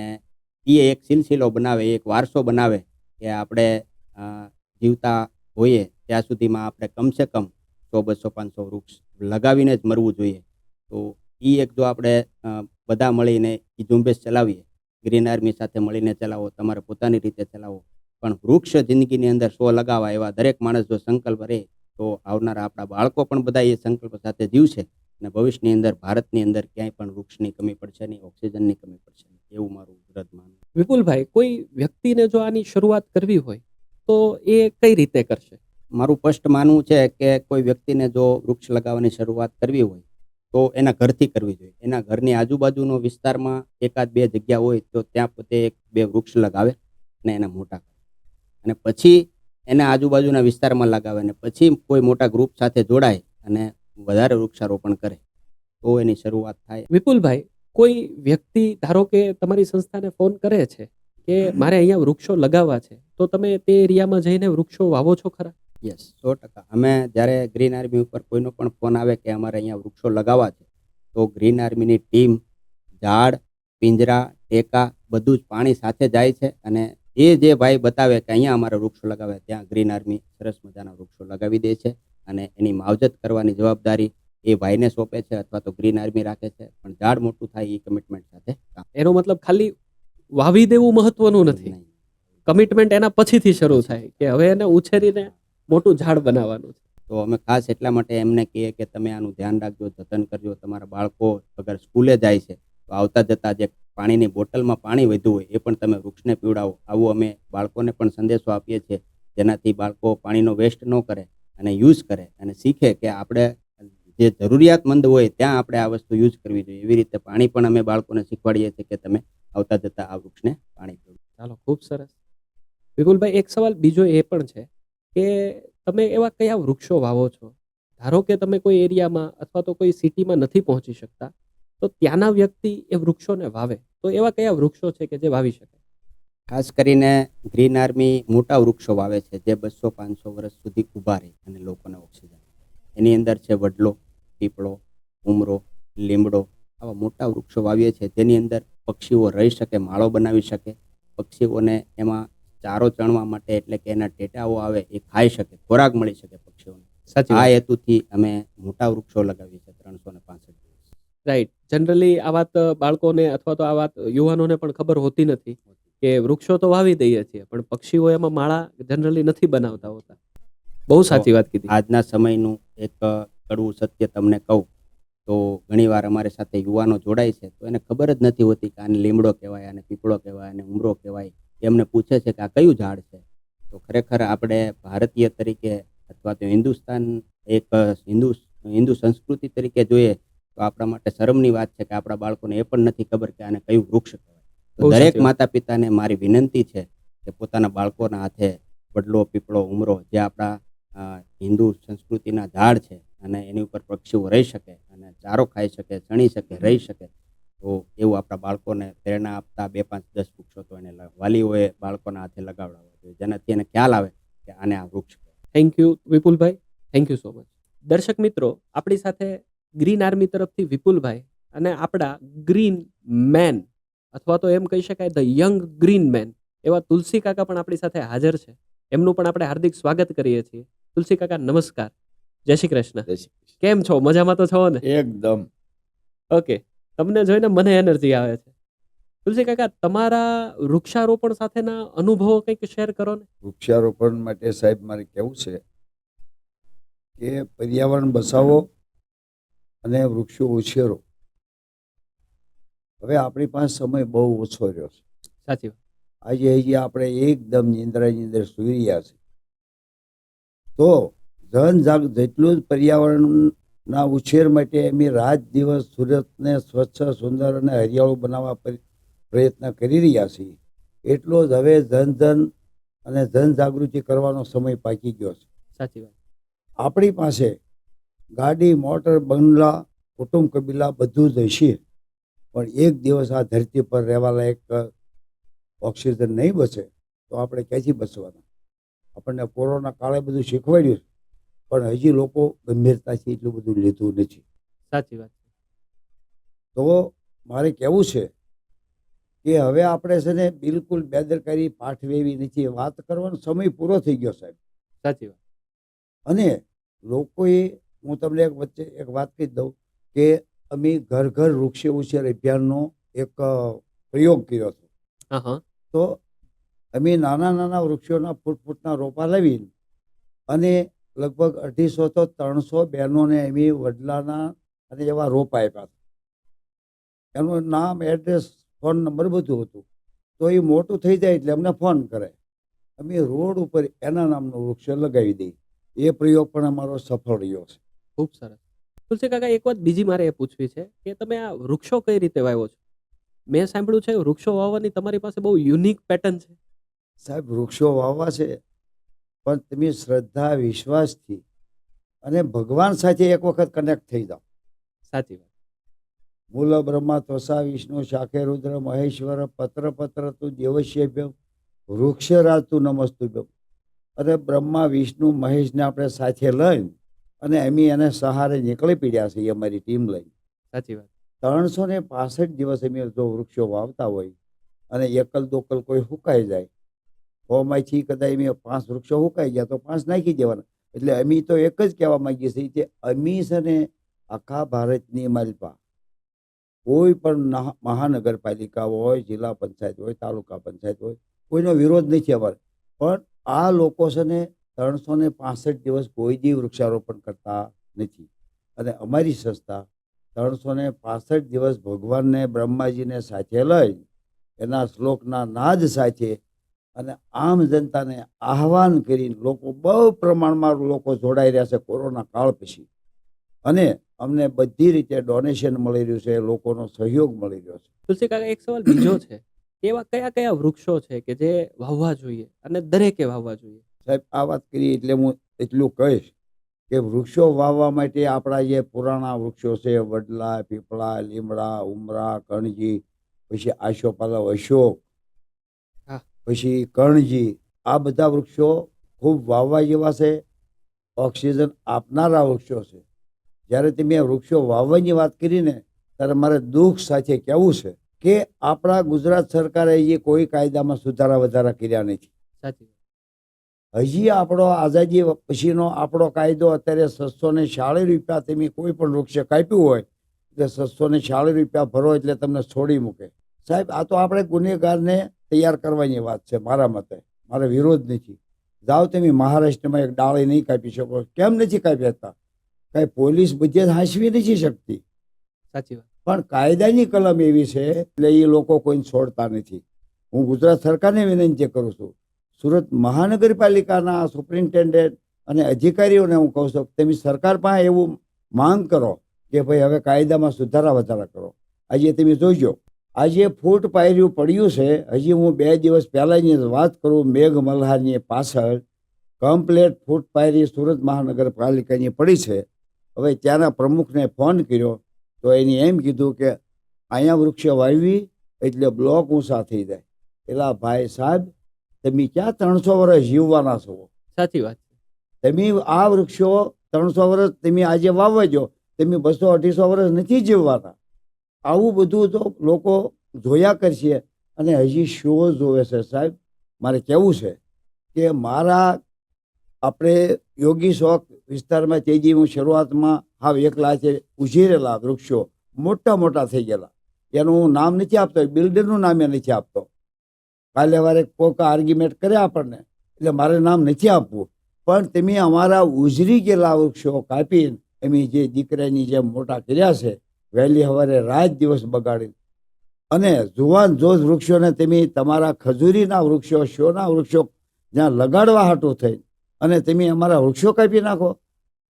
એ એક સિલસિલો બનાવે, એક વારસો બનાવે કે આપણે જીવતા હોઈએ ત્યાં સુધીમાં આપણે કમસે કમ 100, 200, 500 વૃક્ષ લગાવીને જ મરવું જોઈએ. તો એ એક જો આપણે બધા મળીને એ ઝુંબેશ ચલાવીએ, ગ્રીન આર્મી સાથે મળીને ચલાવો, તમારે પોતાની રીતે ચલાવો, પણ વૃક્ષ જિંદગીની અંદર 100 લગાવવા, એવા દરેક માણસ જો સંકલ્પ રહે તો આવનારા આપણા બાળકો પણ બધા એ સંકલ્પ સાથે જીવશે, અને ભવિષ્યની અંદર ભારતની અંદર ક્યાંય પણ વૃક્ષની કમી પડશે નહીં, ઓક્સિજનની કમી પડશે નહીં, એવું મારું દ્રઢ માનવું. વિપુલભાઈ, કોઈ વ્યક્તિને જો આની શરૂઆત કરવી હોય તો એ કઈ રીતે કરશે? મારું સ્પષ્ટ માનવું છે કે કોઈ વ્યક્તિને જો વૃક્ષ લગાવવાની શરૂઆત કરવી હોય તો એના ઘરથી કરવી જોઈએ. એના ઘરની આજુબાજુનો વિસ્તારમાં 1-2 જગ્યા હોય તો ત્યાં પોતે 1-2 વૃક્ષ લગાવે અને એને મોટા કરે, અને પછી એના આજુબાજુના વિસ્તારમાં લગાવે, અને પછી કોઈ મોટા ગ્રુપ સાથે જોડાય અને વધારે વૃક્ષારોપણ કરે તો એની શરૂઆત થાય. વિપુલભાઈ, કોઈ વ્યક્તિ ધારો કે તમારી સંસ્થાને ફોન કરે છે કે મારે અહીંયા વૃક્ષો લગાવવા છે, તો તમે તે એરિયામાં જઈને વૃક્ષો વાવો છો ખરા? યસ, 100%. અમે જ્યારે ગ્રીન આર્મી ઉપર કોઈનો પણ ફોન આવે કે અમારે અહીંયા વૃક્ષો લગાવવા છે, તો ગ્રીન આર્મીની ટીમ ઝાડ, પિંજરા, ટેકા બધું જ પાણી સાથે જાય છે. અને એ જે ભાઈ બતાવે કે અહીંયા અમારે વૃક્ષો લગાવે, ત્યાં ગ્રીન આર્મી સરસ મજાના વૃક્ષો લગાવી દે છે. અને એની માવજત કરવાની જવાબદારી એ ભાઈને સોંપે છે અથવા તો ગ્રીન આર્મી રાખે છે. પણ ઝાડ મોટું થાય એ કમિટમેન્ટ સાથે કામ એનો મતલબ ખાલી વાવી દેવું મહત્વનું નથી, નહીં. કમિટમેન્ટ એના પછીથી શરૂ થાય કે હવે એને ઉછેરીને મોટું ઝાડ બનાવવાનું છે. તો અમે ખાસ એટલા માટે એમને કહીએ કે તમે આનું ધ્યાન રાખજો, જતન કરજો. તમારા બાળકો અગર સ્કૂલે જાય છે તો આવતા જતા જે પાણીની બોટલમાં પાણી વધ્યું હોય એ પણ તમે વૃક્ષને પીવડાવો. આવું અમે બાળકોને પણ સંદેશો આપીએ છીએ, જેનાથી બાળકો પાણીનો વેસ્ટ ન કરે અને યુઝ કરે અને શીખે કે આપણે જે જરૂરિયાતમંદ હોય ત્યાં આપણે આ વસ્તુ યુઝ કરવી જોઈએ. એવી રીતે પાણી પણ અમે બાળકોને શીખવાડીએ છીએ કે તમે આવતા જતા આ વૃક્ષને પાણી પીવડાવો. ચાલો, ખૂબ સરસ. વિપુલભાઈ, એક સવાલ બીજો એ પણ છે કે તમે એવા કયા વૃક્ષો વાવો છો? ધારો કે તમે કોઈ એરિયામાં અથવા તો કોઈ સિટીમાં નથી પહોંચી શકતા, તો ત્યાંના વ્યક્તિ એ વૃક્ષોને વાવે, તો એવા કયા વૃક્ષો છે કે જે વાવી શકે? ખાસ કરીને ગ્રીન આર્મી મોટા વૃક્ષો વાવે છે જે 200-500 વર્ષ સુધી ઊભા રહે અને લોકોને ઓક્સિજન આપે. એની અંદર છે વડલો, પીપળો, ઉમરો, લીમડો. આવા મોટા વૃક્ષો વાવીએ છીએ જેની અંદર પક્ષીઓ રહી શકે, માળો બનાવી શકે. પક્ષીઓને એમાં ચારો ચણવા માટે, એટલે કે એના ટેટાઓ આવે એ ખાઈ શકે, ખોરાક મળી શકે પક્ષીઓને. સાચી આ વાત. હેતુથી અમે મોટા વૃક્ષો લગાવીએ છીએ 365 દિવસ. રાઈટ. જનરલી આ વાત બાળકોને અથવા તો આ વાત યુવાનોને પણ ખબર હોતી નથી કે વૃક્ષો તો વાવી દઈએ છીએ પણ પક્ષીઓ એમાં માળા જનરલી નથી બનાવતા હોતા. બહુ સાચી વાત કીધી. આજના સમયનું એક કડવું સત્ય તમને કહું તો ઘણીવાર અમારી સાથે યુવાનો જોડાય છે તો એને ખબર જ નથી હોતી કે આને લીમડો કહેવાય, આને પીપળો કહેવાય, આને ઉમરો કહેવાય. એમને પૂછે છે કે આ કયું ઝાડ છે. તો ખરેખર આપણે ભારતીય તરીકે અથવા તો હિન્દુસ્તાન એક હિન્દુ સંસ્કૃતિ તરીકે જોઈએ તો આપણા માટે શરમની વાત છે કે આપણા બાળકોને એ પણ નથી ખબર કે આને કયું વૃક્ષ કહેવાય. તો બહુ દરેક સાચી વાત. માતા પિતાને મારી વિનંતી છે કે પોતાના બાળકોના હાથે વડલો, પીપળો, ઉમરો જે આપણા હિન્દુ સંસ્કૃતિના ઝાડ છે અને એની ઉપર પક્ષીઓ રહી શકે અને ચારો ખાઈ શકે, ચણી શકે, રહી શકે, તો એવું આપણા બાળકોને પ્રેરણા આપતા 2, 5, 10 વૃક્ષો તો એને વાલીઓએ બાળકોના હાથે લગાવડાવવા જોઈએ, જેનાથી એને ખ્યાલ આવે કે આને આ વૃક્ષ કહેવાય. Thank you Vipulbhai, thank you so much. દર્શક મિત્રો, આપણી સાથે ગ્રીન આર્મી તરફથી વિપુલભાઈ અને આપણા ગ્રીન મેન અથવા તો એમ કહી શકાય ધ યંગ ગ્રીન મેન એવા તુલસી કાકા પણ આપણી સાથે હાજર છે. એમનું પણ આપણે હાર્દિક સ્વાગત કરીએ છીએ. તુલસી કાકા, નમસ્કાર. જય શ્રી કૃષ્ણ. કેમ છો? મજામાં તો છો ને? એકદમ. ઓકે. તમને જોઈને મને એનર્જી આવે છે. તુલસી કાકા, તમારા વૃક્ષારોપણ સાથેના અનુભવો કંઈક શેર કરો ને. વૃક્ષારોપણ માટે સાહેબ મારે કહેવું છે કે પર્યાવરણ બચાવો અને વૃક્ષો ઉછેરો. હવે આપણી પાસે સમય બહુ ઓછો રહ્યો છે. સાચી વાત. આજે હજી આપણે એકદમ નિંદ્રાની અંદર સૂઈ રહ્યા છે. તો જેટલું જ પર્યાવરણના ઉછેર માટે એમની રાત દિવસ સુરતને સ્વચ્છ, સુંદર અને હરિયાળું બનાવવા પ્રયત્ન કરી રહ્યા છીએ, એટલો જ હવે જનજાગૃતિ કરવાનો સમય પાકી ગયો છે. સાચી વાત. આપણી પાસે ગાડી, મોટર, બંગલા, કુટુંબ, કબીલા બધું જ હશે, પણ એક દિવસ આ ધરતી પર રહેવા લાયક ઓક્સિજન નહીં બચે તો આપણે ક્યાંથી બચવાના? આપણને કોરોના કાળે બધું શીખવાડ્યું છે, પણ હજી લોકો ગંભીરતાથી એટલું બધું લેતું નથી. સાચી વાત. તો મારે કહેવું છે કે હવે આપણે છે ને બિલકુલ બેદરકારી પાઠવી એવી નથી. વાત કરવાનો સમય પૂરો થઈ ગયો સાહેબ. સાચી વાત. અને લોકોએ, હું તમને વચ્ચે એક વાત કહી દઉં કે અમે ઘર ઘર વૃક્ષ ઉછેર અભિયાનનો એક પ્રયોગ કર્યો હતો. હા હા. તો અમે નાના વૃક્ષોના ફૂટના રોપા લાવી અને લગભગ 250 તો 300 બહેનોને અમે વડલાના અને એવા રોપા આપ્યા હતા. એનું નામ, એડ્રેસ, ફોન નંબર બધું હતું. તો એ મોટું થઈ જાય એટલે અમને ફોન કરે, અમે રોડ ઉપર એના નામનું વૃક્ષ લગાવી દઈએ. એ પ્રયોગ પણ અમારો સફળ રહ્યો છે. ખૂબ સરસ. તુલસી કાકા, એક વાત બીજી મારે એ પૂછવી છે કે તમે આ વૃક્ષો કઈ રીતે વાવ્યો છો? મેં સાંભળ્યું છે વૃક્ષો વાવવાની તમારી પાસે બહુ યુનિક પેટર્ન છે. સાહેબ, વૃક્ષો વાવવા છે પણ તમે શ્રદ્ધા, વિશ્વાસથી અને ભગવાન સાથે એક વખત કનેક્ટ થઈ જાઓ. સાચી વાત. મૂલ બ્રહ્મા ત્વસા વિષ્ણુ શાખે રુદ્ર મહેશ્વર પત્ર તું દેવશ્યભ્યમ વૃક્ષરાજ તું નમસ્તુભ્યમ. અને બ્રહ્મા, વિષ્ણુ, મહેશને આપણે સાથે લઈને અને અમે એને સહારે નીકળી પડ્યા છીએ અમારી ટીમ લઈને. સાચી વાત. 365 દિવસ અમે જો વૃક્ષો વાવતા હોય અને એકલ દોકલ કોઈ હુકાઈ જાય, 100માંથી કદાચ એમ 5 વૃક્ષો હુકાઈ ગયા તો 5 નાખી દેવાના. એટલે અમે તો એક જ કહેવા માંગીએ છીએ કે અમે છે ને આખા ભારતની માલપા કોઈ પણ મહાનગરપાલિકા હોય, જિલ્લા પંચાયત હોય, તાલુકા પંચાયત હોય, કોઈનો વિરોધ નથી અમારે. પણ આ લોકો છે ને 365 દિવસ કોઈ દી વૃક્ષારોપણ કરતા નથી. અને અમારી સંસ્થા 365 દિવસ ભગવાનને બ્રહ્માજીને સાથે લઈ એના શ્લોકના નાદ સાથે અને આમ જનતાને આહવાન કરીને લોકો બહુ પ્રમાણમાં લોકો જોડાઈ રહ્યા છે કોરોના કાળ પછી. અને અમને બધી રીતે ડોનેશન મળી રહ્યું છે, લોકોનો સહયોગ મળી રહ્યો છે. તુલસી કાકા, એક સવાલ બીજો છે, એવા કયા કયા વૃક્ષો છે કે જે વાવવા જોઈએ અને દરેકે વાવવા જોઈએ? સાહેબ, આ વાત કરી એટલે હું એટલું કહીશ કે વૃક્ષો વાવવા માટે આપણા જે પુરાણા વૃક્ષો છે, વડલા, પીપળા, લીમડા, ઉમરા, કણજી, પછી આશોપાલવ, અશોક, હા. પછી કરણજી, આ બધા વૃક્ષો ખૂબ વાવવા જેવા છે, ઓક્સિજન આપનારા વૃક્ષો છે. જ્યારે તમે વૃક્ષો વાવવાની વાત કરીને ત્યારે મારે દુઃખ સાથે કહેવું છે કે આપણા ગુજરાત સરકારે એ કોઈ કાયદામાં સુધારા વધારા કર્યા નથી. સાચી. હજી આપણો આઝાદી પછીનો આપણો કાયદો અત્યારે 646 રૂપિયા તમે કોઈ પણ વૃક્ષે કાપ્યું હોય એટલે 646 રૂપિયા ભરો એટલે તમને છોડી મૂકે. સાહેબ, આ તો આપણે ગુનેગારને તૈયાર કરવાની વાત છે. મારા મતે મારે વિરોધ નથી. જાઓ તમે મહારાષ્ટ્રમાં એક ડાળી નહીં કાપી શકો, કેમ નથી કાપી શકતા? કઈ પોલીસ બધે હાંસવી નથી શકતી. સાચી વાત. પણ કાયદાની કલમ એવી છે એટલે એ લોકો કોઈને છોડતા નથી. હું ગુજરાત સરકારને વિનંતી કરું છું, સુરત મહાનગરપાલિકાના સુપ્રિન્ટેન્ડન્ટ અને અધિકારીઓને હું કહું છું, તમે સરકાર પાસે એવું માંગ કરો કે ભાઈ હવે કાયદામાં સુધારા વધારા કરો. આજે તમે જોઈજો, આજે ફૂટ પાયર્યું પડ્યું છે. હજી હું 2 દિવસ પહેલાંની વાત કરું, મેઘ મલ્હારની પાછળ કમ્પ્લેટ ફૂટ પાયરી સુરત મહાનગરપાલિકાની પડી છે. હવે ત્યાંના પ્રમુખને ફોન કર્યો તો એને એમ કીધું કે અહીંયા વૃક્ષો વાવી એટલે બ્લોક ઊંચા થઈ જાય. એલા ભાઈ સાહેબ, તમે ક્યાં 300 વર્ષ જીવવાના છો? સાચી વાત. તમે આ વૃક્ષો 300 વર્ષ તમે આજે વાવવા જો, તમે 200-250 વર્ષ નથી જીવવાના. આવું બધું તો લોકો જોયા કરશે અને હજી શો જોવે છે. સાહેબ, મારે કહેવું છે કે મારા આપણે યોગી શોખ વિસ્તારમાં તેજી હું શરૂઆતમાં હાવ એકલા છે ઉછેરેલા વૃક્ષો મોટા મોટા થઈ ગયેલા. એનું હું નામ નથી આપતો, બિલ્ડરનું નામ એ નથી આપતો. કાલે વારે કોઈક આર્ગ્યુમેન્ટ કરે આપણને એટલે મારે નામ નથી આપવું. પણ તમે અમારા ઉજરી ગયેલા વૃક્ષો કાપીને એમ જે દીકરાની જેમ મોટા કર્યા છે, વહેલી સવારે રાત દિવસ બગાડી, અને જુવાન જોજ વૃક્ષોને તમે તમારા ખજૂરીના વૃક્ષો, શોના વૃક્ષો જ્યાં લગાડવા હાટું થઈ અને તમે અમારા વૃક્ષો કાપી નાખો.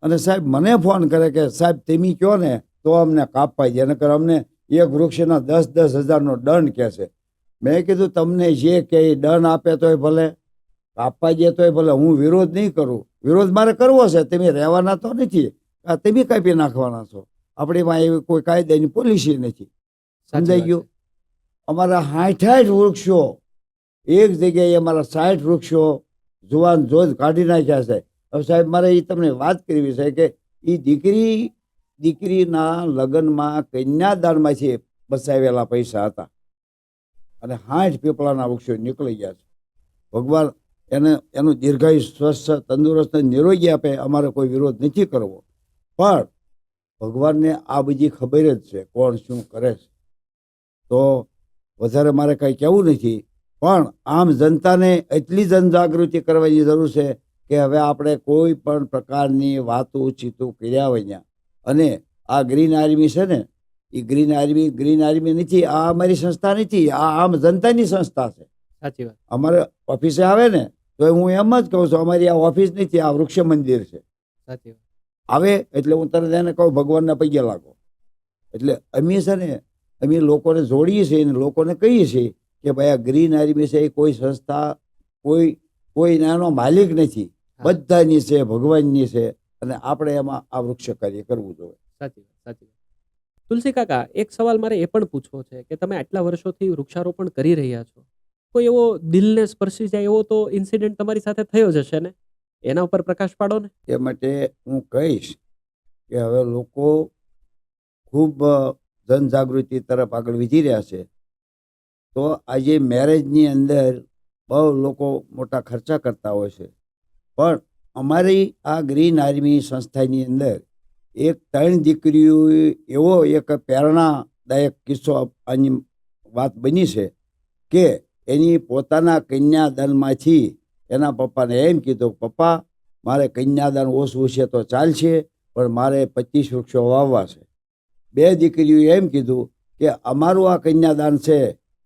અને સાહેબ મને ફોન કરે કે સાહેબ તમે કહો ને તો અમને કાપવા દે, નકર અમને એક વૃક્ષના 10-10 હજારનો દંડ કહે છે. મેં કીધું તમને જે કે દંડ આપે તોય ભલે, કાપવા દે તોય ભલે, હું વિરોધ નહીં કરું. વિરોધ મારે કરવો છે, તમે રહેવાના તો નથી, તમે કાપી નાખવાના છો. આપણી પાસે એવી કોઈ કાયદાની પોલિસી નથી. સમજાઈ ગયું? અમારા 60 વૃક્ષો એક જગ્યાએ, અમારા 60 વૃક્ષો જુવાન જોજ કાઢી નાખ્યા છે. હવે સાહેબ, મારે એ તમને વાત કરવી છે કે એ દીકરીના લગ્નમાં કન્યાદાનમાંથી બચાવેલા પૈસા હતા અને 60 પીપળાના વૃક્ષો નીકળી ગયા છે. ભગવાન એનું દીર્ઘાયુ, સ્વસ્થ, તંદુરસ્ત, નિરોગી આપે. અમારે કોઈ વિરોધ નથી કરવો, પણ ભગવાનને આ બધી ખબર જ છે કોણ શું કરે છે. તો વધારે મારે કંઈ કહેવું નથી, પણ આમ જનતાને એટલી જનજાગૃતિ કરવાની જરૂર છે કે હવે આપણે કોઈ પણ પ્રકારની વાતો ચીતું કર્યા વિના, અને આ ગ્રીન આર્મી છે ને, એ ગ્રીન આર્મી નથી, આ અમારી સંસ્થા નથી, આ આમ જનતાની સંસ્થા છે. સાચી વાત. અમારે ઓફિસે આવે ને તો હું એમ જ કહું છું, અમારી આ ઓફિસ નથી, આ વૃક્ષ મંદિર છે. સાચી વાત. આવે એટલે હું તરત એને કહું ભગવાનના પગે લાગો. એટલે અમે છે ને, અમે લોકોને જોડીએ છીએ અને લોકોને કહીએ છીએ કે ભાઈ આ ગ્રીન આર્મી છે એ કોઈ સંસ્થા, કોઈ નાનો માલિક નથી, બધાની છે, ભગવાનની છે. અને આપણે એમાં આ વૃક્ષ કાર્ય કરવું જોઈએ. સાચી વાત. સાચી વાત. તુલસી કાકા, એક સવાલ મારે એ પણ પૂછવો છે કે તમે આટલા વર્ષોથી વૃક્ષારોપણ કરી રહ્યા છો, કોઈ એવો દિલને સ્પર્શી જાય એવો તો ઇન્સિડન્ટ તમારી સાથે થયો જ હશે ને? એના ઉપર પ્રકાશ પાડો ને. એ માટે હું કહીશ કે હવે લોકો ખૂબ જનજાગૃતિ તરફ આગળ વધી રહ્યા છે. તો આજે મેરેજની અંદર બહુ લોકો મોટા ખર્ચા કરતા હોય છે, પણ અમારી આ ગ્રીન આર્મી સંસ્થાની અંદર એક 3 દીકરીઓ એવો એક પ્રેરણાદાયક કિસ્સો આની વાત બની છે કે એની પોતાના કન્યાદાનમાંથી એના પપ્પાને એમ કીધું, પપ્પા મારે કન્યાદાન ઓછું છે તો ચાલશે, પણ મારે 25 વૃક્ષો વાવવા છે. 2 દીકરીઓએ એમ કીધું કે અમારું આ કન્યાદાન છે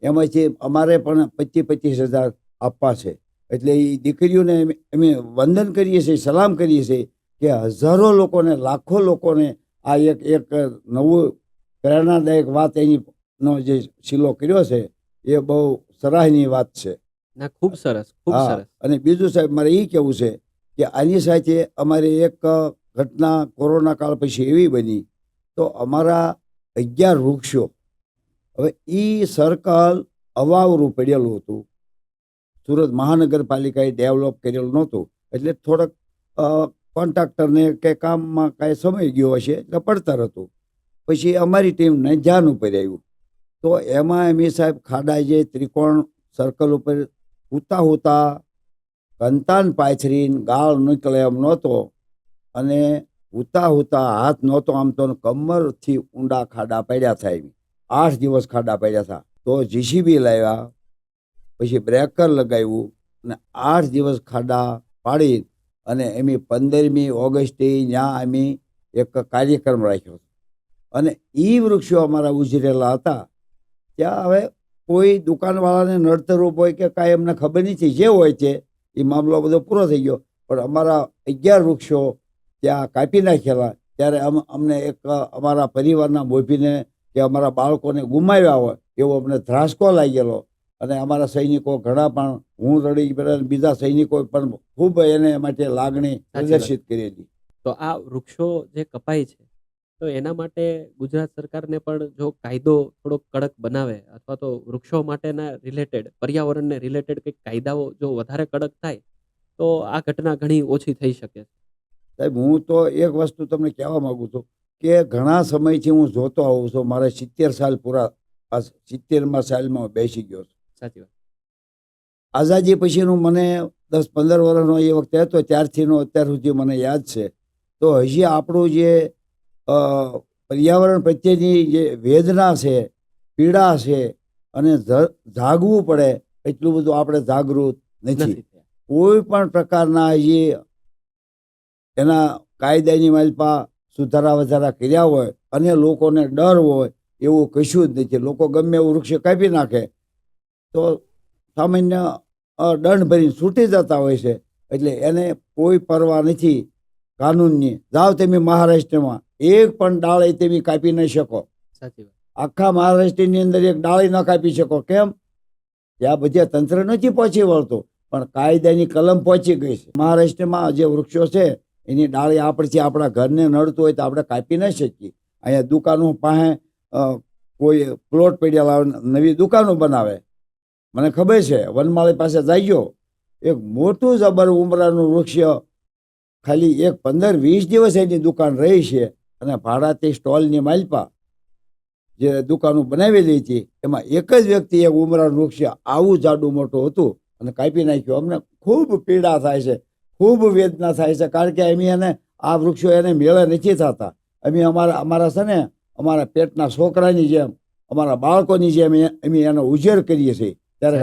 એમાંથી અમારે પણ 25,000 આપવા છે. એટલે એ દીકરીઓને અમે વંદન કરીએ છીએ, સલામ કરીએ છીએ કે હજારો લોકોને, લાખો લોકોને આ એક નવું પ્રેરણાદાયક વાત એનો જે શીલો કર્યો છે એ બહુ સરાહનીય વાત છે. ના, ખૂબ સરસ, ખૂબ હા, સરસ. અને બીજું સાહેબ મારે એ કહેવું છે કે આની સાથે અમારે એક ઘટના કોરોના કાળ પછી એવી બની, તો અમારા 11 વૃક્ષો, હવે એ સર્કલ અવાવરું પડેલું હતું, સુરત મહાનગરપાલિકાએ ડેવલપ કરેલું નહોતું, એટલે થોડોક કોન્ટ્રાક્ટરને કે કામમાં કાંઈ સમય ગયો હશે એટલે પડતર હતું. પછી અમારી ટીમને ધ્યાન ઉપર આવ્યું, તો એમાં એમ સાહેબ ખાડા જે ત્રિકોણ સર્કલ ઉપર ઉતા ઉતા કંતાન પાથરીને ગાળ નીકળે એમ નહોતો, અને ઉતા ઉતા હાથ નહોતો આમ તો કમરથી ઊંડા ખાડા પડ્યા થાય. 8 દિવસ ખાડા પડ્યા હતા. તો જીસીબી લાવ્યા, પછી બ્રેકર લગાવ્યું અને 8 દિવસ ખાડા પાડી અને એમી 15મી ઓગસ્ટે ત્યાં અમે એક કાર્યક્રમ રાખ્યો. અને એ વૃક્ષો અમારા ઉજરેલા હતા. ત્યાં હવે કોઈ દુકાનવાળાને નડતરૂપ હોય કે કાંઈ એમને ખબર નથી, જે હોય છે એ મામલો બધો પૂરો થઈ ગયો, પણ અમારા 11 વૃક્ષો ત્યાં કાપી નાખેલા. ત્યારે અમને એક અમારા પરિવારના મોભીને કે અમારા બાળકોને ગુમાવ્યા હોય એવો અમને ધ્રાસકો લાગેલો. અને અમારા સૈનિકો ઘણા પણ, હું રડી પડ્યા, બીજા સૈનિકો પણ ખૂબ એને માટે લાગણી પ્રદર્શિત કરેલી. તો આ વૃક્ષો જે કપાય છે, તો એના માટે ગુજરાત સરકારને પણ જો કાયદો થોડો કડક બનાવે, અથવા તો વૃક્ષો માટેના રિલેટેડ, પર્યાવરણને રિલેટેડ કંઈક કાયદાઓ જો વધારે કડક થાય તો આ ઘટના ઘણી ઓછી થઈ શકે. સાહેબ, હું તો એક વસ્તુ તમને કહેવા માંગુ છું કે ઘણા સમયથી હું જોતો આવું છું. મારે 70 સાલ પૂરા, 70મા સાલમાં બેસી ગયો છું. સાચી વાત. આઝાદી પછીનું મને 10-15 વર્ષનો એ વખતે હતો, ત્યારથીનો અત્યાર સુધી મને યાદ છે. તો હજી આપણું જે પર્યાવરણ પ્રત્યેની જે વેદના છે, પીડા છે, અને જાગવું પડે એટલું બધું આપણે જાગૃત નથી. કોઈ પણ પ્રકારના હજી એના કાયદાની માલપા સુધારા વધારા કર્યા હોય અને લોકોને ડર હોય એવું કશું જ નથી. લોકો ગમે એવું વૃક્ષ કાપી નાખે તો સામાન્ય દંડ ભરીને છૂટી જતા હોય છે. એટલે એને કોઈ પરવા નથી કાનૂનની. જાઓ તમે મહારાષ્ટ્રમાં, એક પણ ડાળી તમે કાપી નહીં શકો. સાચી વાત. આખા મહારાષ્ટ્રની અંદર એક ડાળી ન કાપી શકો. કેમ? ત્યાં બધા તંત્ર નથી પહોંચી વળતું, પણ કાયદાની કલમ પહોંચી ગઈ છે. મહારાષ્ટ્રમાં જે વૃક્ષો છે એની ડાળી આપણથી આપણા ઘરને નડતું હોય તો આપણે કાપી ન શકીએ. અહીંયા દુકાનો પાસે કોઈ પ્લોટ પડેલા નવી દુકાનો બનાવે. મને ખબર છે, વનમાળી પાસે જાગ્યો, એક મોટું જબર ઉમરાનું વૃક્ષ ખાલી 15-20 દિવસ એની દુકાન રહી છે, અને ભાડાથી સ્ટોલની માલપા જે દુકાનો બનાવેલી હતી એમાં એક જ વ્યક્તિ એક ઉમરાનું વૃક્ષ આવું જાડું મોટું હતું અને કાપી નાખ્યું. અમને ખૂબ પીડા થાય છે, ખૂબ વેદના થાય છે, કારણ કે અમે એને આ વૃક્ષો એને મેળે નથી થતા. અમે અમારા છે ને, અમારા પેટના છોકરાની જેમ, અમારા બાળકોની જેમ અમે એનો ઉછેર કરીએ છીએ. ત્યારે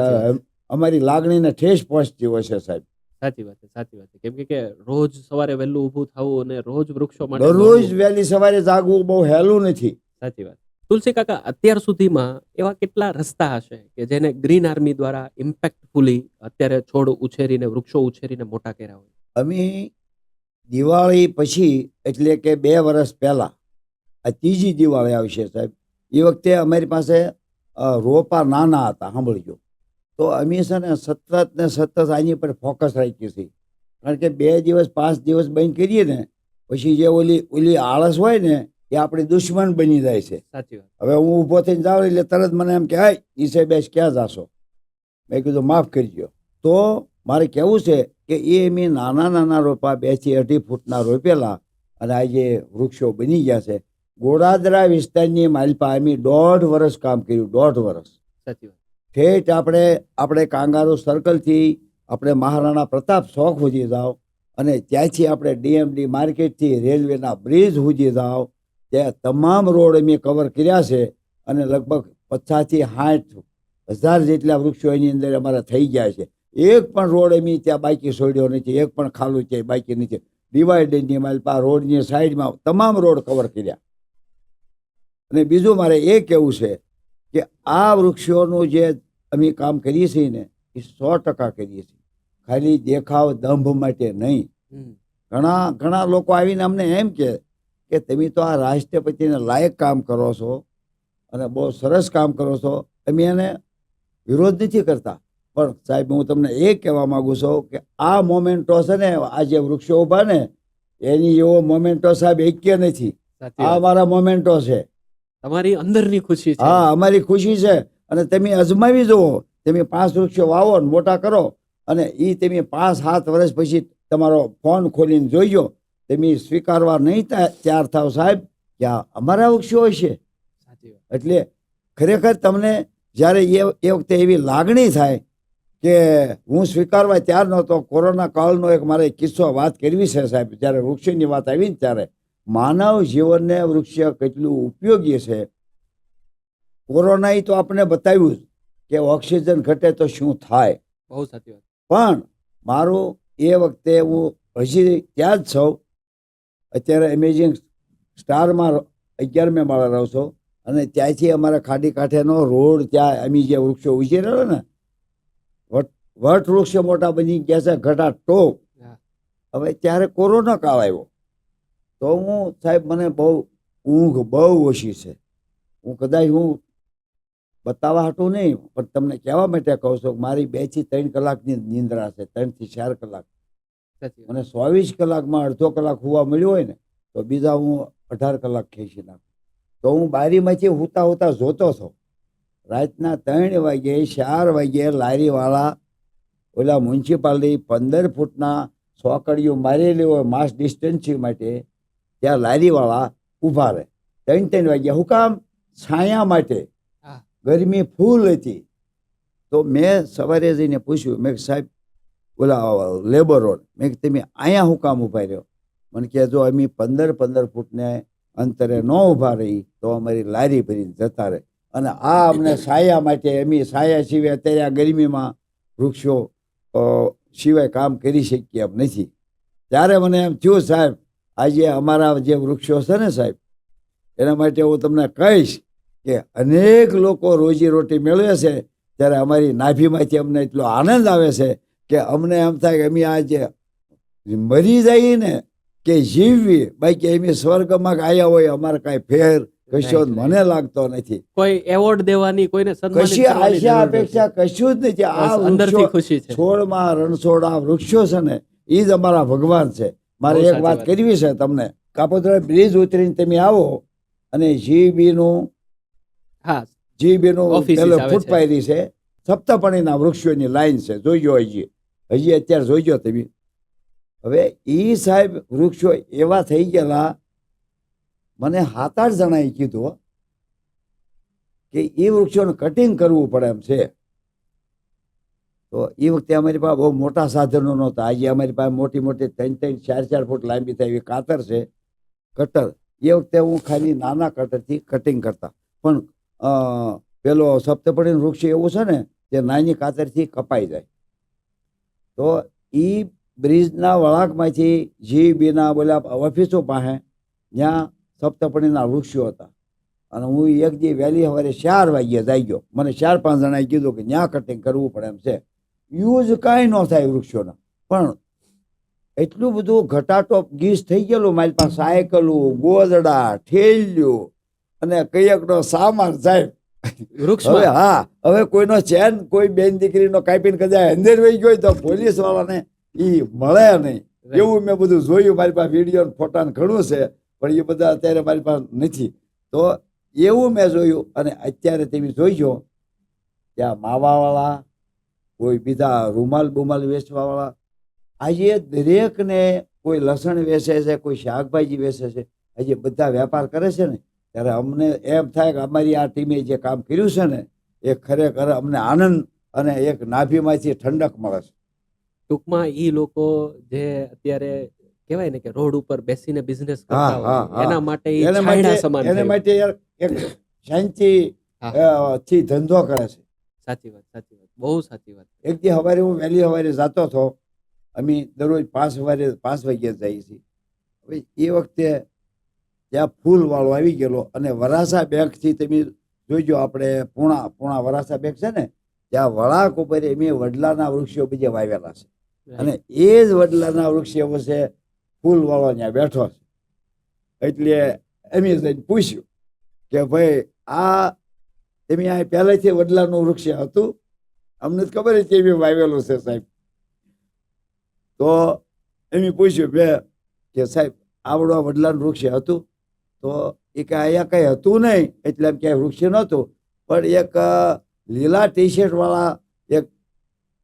અમારી લાગણીને ઠેસ પહોંચતી હોય છે સાહેબ. સાચી વાત છે, સાચી વાત છે. કેમ કે રોજ સવારે વહેલું ઊભું થવું અને રોજ વૃક્ષો માટે દરરોજ વહેલી સવારે જાગવું બહુ હેલું નથી. સાચી વાત. તુલસી કાકા, અત્યાર સુધીમાં એવા કેટલા રસ્તા હશે કે જેને ગ્રીન આર્મી દ્વારા ઇમ્પેક્ટફુલી અત્યારે છોડ ઉછેરીને, વૃક્ષો ઉછેરીને મોટા કર્યા હોય? અમે દિવાળી પછી, એટલે કે 2 વર્ષ પહેલા, આ ત્રીજી દિવાળી આવશે સાહેબ, એ વખતે અમારી પાસે રોપા નાના હતા. સાંભળજો, તો અમે છે ને સતત આની પર ફોકસ રાખીએ છીએ. કારણ કે 2 દિવસ 5 દિવસ બંધ કરીએ ને પછી જે ઓલી આળસ હોય ને એ આપણી દુશ્મન બની જાય છે. સાચી વાત. હવે હું ઊભો થઈને જાઉં એટલે તરત મને એમ કે હાય નીચે બેસ, ક્યાં જાશો? મેં કીધું માફ કરજો. તો મારે કહેવું છે કે એ મેં નાના રોપા 2 થી 2.5 ફૂટના રોપેલા અને આજે વૃક્ષો બની ગયા છે. ગોળાદરા વિસ્તારની માલપા અમે 1.5 વર્ષ કામ કર્યું. 1.5 વર્ષ. સાચી વાત. ઠેઠ આપણે કાંગારૂ સર્કલથી આપણે મહારાણા પ્રતાપ ચોક સુધી જાઓ અને ત્યાંથી આપણે ડીએમડી માર્કેટથી રેલવેના બ્રિજ સુધી જાઓ, ત્યાં તમામ રોડ અમે કવર કર્યા છે અને લગભગ 50 થી 60 હજાર જેટલા વૃક્ષો એની અંદર અમારા થઈ ગયા છે. એક પણ રોડ અમે ત્યાં બાકી છોડ્યો નથી, એક પણ ખાલું ક્યાંય બાકી નથી. ડિવાઈડરની માલપા રોડની સાઈડમાં તમામ રોડ કવર કર્યા. અને બીજું મારે એ કહેવું છે કે આ વૃક્ષોનું જે અમે કામ કરીએ છીએ ને એ 100% કરીએ છીએ, ખાલી દેખાવ દંભ માટે નહીં. ઘણા લોકો આવીને અમને એમ કે તમે તો આ રાષ્ટ્રપતિને લાયક કામ કરો છો અને બહુ સરસ કામ કરો છો. અમે એને વિરોધ નથી કરતા, પણ સાહેબ હું તમને એ કહેવા માંગુ છું કે આ મોમેન્ટો છે ને, આ જે વૃક્ષો ઉભા ને એની એવો મોમેન્ટો સાહેબ એક્ય નથી. આ અમારા મોમેન્ટો છે, તમારી અંદરની ખુશી છે. હા, અમારી ખુશી છે. અને તમે અજમાવી જુઓ, તમે 5 વૃક્ષો વાવો ને મોટા કરો અને એ તમે 5-7 વર્ષ પછી તમારો ફોન ખોલીને જોઈજો, તમે સ્વીકારવા નહીં તૈયાર થાવ સાહેબ કે આ અમારા વૃક્ષો હશે. એટલે ખરેખર તમને જ્યારે એ વખતે એવી લાગણી થાય કે હું સ્વીકારવા તૈયાર નહોતો. કોરોના કાળનો એક મારે કિસ્સો વાત કરવી છે સાહેબ. જ્યારે વૃક્ષોની વાત આવી ને ત્યારે માનવ જીવનને વૃક્ષ કેટલું ઉપયોગી છે. કોરોનાએ તો આપણે બતાવ્યું કે ઓક્સિજન ઘટે તો શું થાય. બહુ સાચી વાત. પણ મારું એ વખતે હું હજી ત્યાં જ છું. અત્યારે અમેઝિંગ સ્ટારમાં 11મે માળે રહું છું અને ત્યાંથી અમારા ખાડી કાંઠેનો રોડ, ત્યાં અમે જે વૃક્ષો ઉછેરેલો ને, વટ વૃક્ષ મોટા બની ગયા છે ઘટા ટોપ. હવે ત્યારે કોરોના કાળ આવ્યો તો હું સાહેબ મને ઊંઘ બહુ ઓછી છે. હું કદાચ બતાવવા હાટું નહીં પણ તમને કહેવા માટે કહું છું કે મારી 2 થી 3 કલાકની નિંદ્રા છે, 3 થી 4 કલાક. મને 24 કલાકમાં અડધો કલાક હોવા મળ્યો હોય ને તો બીજા હું 18 કલાક ખેંચી નાખું. તો હું બારીમાંથી હુતા જોતો હતો. રાતના 3 વાગે 4 વાગે લારીવાળા ઓલા મ્યુનિસિપાલિટી 15 ફૂટના ચોકડીઓ મારેલી હોય માસ ડિસ્ટન્સિંગ માટે, ત્યાં લારીવાળા ઊભા રહે 3 વાગ્યા. હું કામ? છાયા માટે. ગરમી ફૂલ હતી. તો મેં સવારે જઈને પૂછ્યું, મેં સાહેબ ઓલા લેબરો, મેં તમે અહીંયા હું કામ ઊભા રહ્યો? મને કહે જો અમે 15 ફૂટને અંતરે ન ઊભા રહી તો અમારી લારી ભરીને જતા રહે અને આ અમને છાયા માટે, અમે છાયા સિવાય અત્યારે આ ગરમીમાં વૃક્ષો સિવાય કામ કરી શકીએ એમ નથી. ત્યારે મને એમ થયું સાહેબ આજે અમારા જે વૃક્ષો છે ને સાહેબ, એના માટે હું તમને કહીશ કે અનેક લોકો રોજીરોટી મેળવે છે, ત્યારે અમારી નાભીમાંથી અમને એટલો આનંદ આવે છે કે અમને એમ થાય કે અમે આજે મરી જઈએ ને કે જીવવી, બાકી અમે સ્વર્ગમાં ગયા હોય અમારે કાંઈ ફેર કશો મને લાગતો નથી. કોઈ એવોર્ડ દેવાની, કોઈને સન્માનિત કશી આશા અપેક્ષા કશું જ નથી. આ અંદરથી ખુશી છે. છોડમાં રણછોડ વૃક્ષો છે ને એ જ અમારા ભગવાન છે. મારે એક વાત કરવી છે તમને. કાપોદ્રા બ્રિજ ઉતરીને તમે આવો અને જીબીનું પેલો ફૂટપાયરી છે, સપ્તપણીના વૃક્ષોની લાઈન છે. જોઈજો હજી અત્યારે જોઈજો તમે. હવે ઈ સાહેબ વૃક્ષો એવા થઈ ગયેલા, મને 7-8 જણાએ કીધું કે એ વૃક્ષોનું કટિંગ કરવું પડે એમ છે. તો એ વખતે અમારી પાસે બહુ મોટા સાધનો નહોતા. આજે અમારી પાસે મોટી 3-3, 4-4 ફૂટ લાંબી થાય એવી કાતર છે, કટર. એ વખતે હું ખાલી નાના કટરથી કટિંગ કરતા. પણ પેલો સપ્તપણીનું વૃક્ષ એવું છે ને જે નાની કાતરથી કપાઈ જાય. તો એ બ્રિજના વળાંકમાંથી જીબીના બોલા ઓફિસો પાસે ત્યાં સપ્તપણીના વૃક્ષો હતા અને હું એક દી વહેલી સવારે 4 વાગ્યે જઈ ગયો. મને 4-5 જણાએ કીધું કે ત્યાં કટિંગ કરવું પડે એમ છે. યુઝ કાંઈ ન થાય વૃક્ષોના, પણ એટલું બધું ઘટાટોપ ગીસ થઈ ગયેલું મારી પાસે. સાયકલું, ગોદડા, ઠેલિયું અને કઈકનો સામાન સાહેબ. હવે હવે કોઈનો ચેન કોઈ બેન દીકરીનો કાપીને કદાચ અંદર વહી ગયો તો પોલીસ વાળાને એ મળે નહીં. એવું મેં બધું જોયું. મારી પાસે વિડીયો ફોટા ઘણું છે પણ એ બધા અત્યારે મારી પાસે નથી. તો એવું મેં જોયું. અને અત્યારે તમે જોઈજો ત્યાં માવાવાળા, કોઈ બીજા રૂમાલ બુમાલ વેચવાવાળા, આજે દરેકને કોઈ લસણ વેચે છે, કોઈ શાકભાજી વેચે છે. આજે બધા વેપાર કરે છે ને ત્યારે અમને એમ થાય કે અમારી આ ટીમે જે કામ કર્યું છે ને એ ખરેખર અમને આનંદ અને એક નાભીમાંથી ઠંડક મળે છે. ટૂંકમાં ઈ લોકો જે અત્યારે કહેવાય ને કે રોડ ઉપર બેસીને બિઝનેસ હા, કરતા હા, હોય હા. એના માટે ઈ એને છાંયડા સમાન એને થયું. માટે યાર એક શાંતિ થી ધંધો કરે છે. સાચી વાત બહુ સાચી વાત. એક દી સવારે હું વહેલી સવારે જતો હતો. અમે દરરોજ 5 વાગ્યે જઈએ છીએ. હવે એ વખતે ત્યાં ફૂલ વાળો આવી ગયેલો અને વરાસા બેંકથી તમે જોઈજો, આપણે પૂણા વરાસા બેંક છે ને, ત્યાં વળાંક ઉપર એમ વડલાના વૃક્ષો બીજે વાવેલા છે. અને એ જ વડલાના વૃક્ષો વચ્ચે ફૂલ વાળો ત્યાં બેઠો છે. એટલે એમ જઈને પૂછ્યું કે ભાઈ આ તમે આ પહેલેથી વડલાનું વૃક્ષ હતું? અમને જ ખબર છે એમ વાવેલું છે સાહેબ. તો એમ પૂછ્યું મેં કે સાહેબ આવડો વડલાનું વૃક્ષ હતું? તો એ કે અહીંયા કંઈ હતું નહીં, એટલે એમ ક્યાંય વૃક્ષ નહોતું, પણ એક લીલા ટી શર્ટ વાળા એક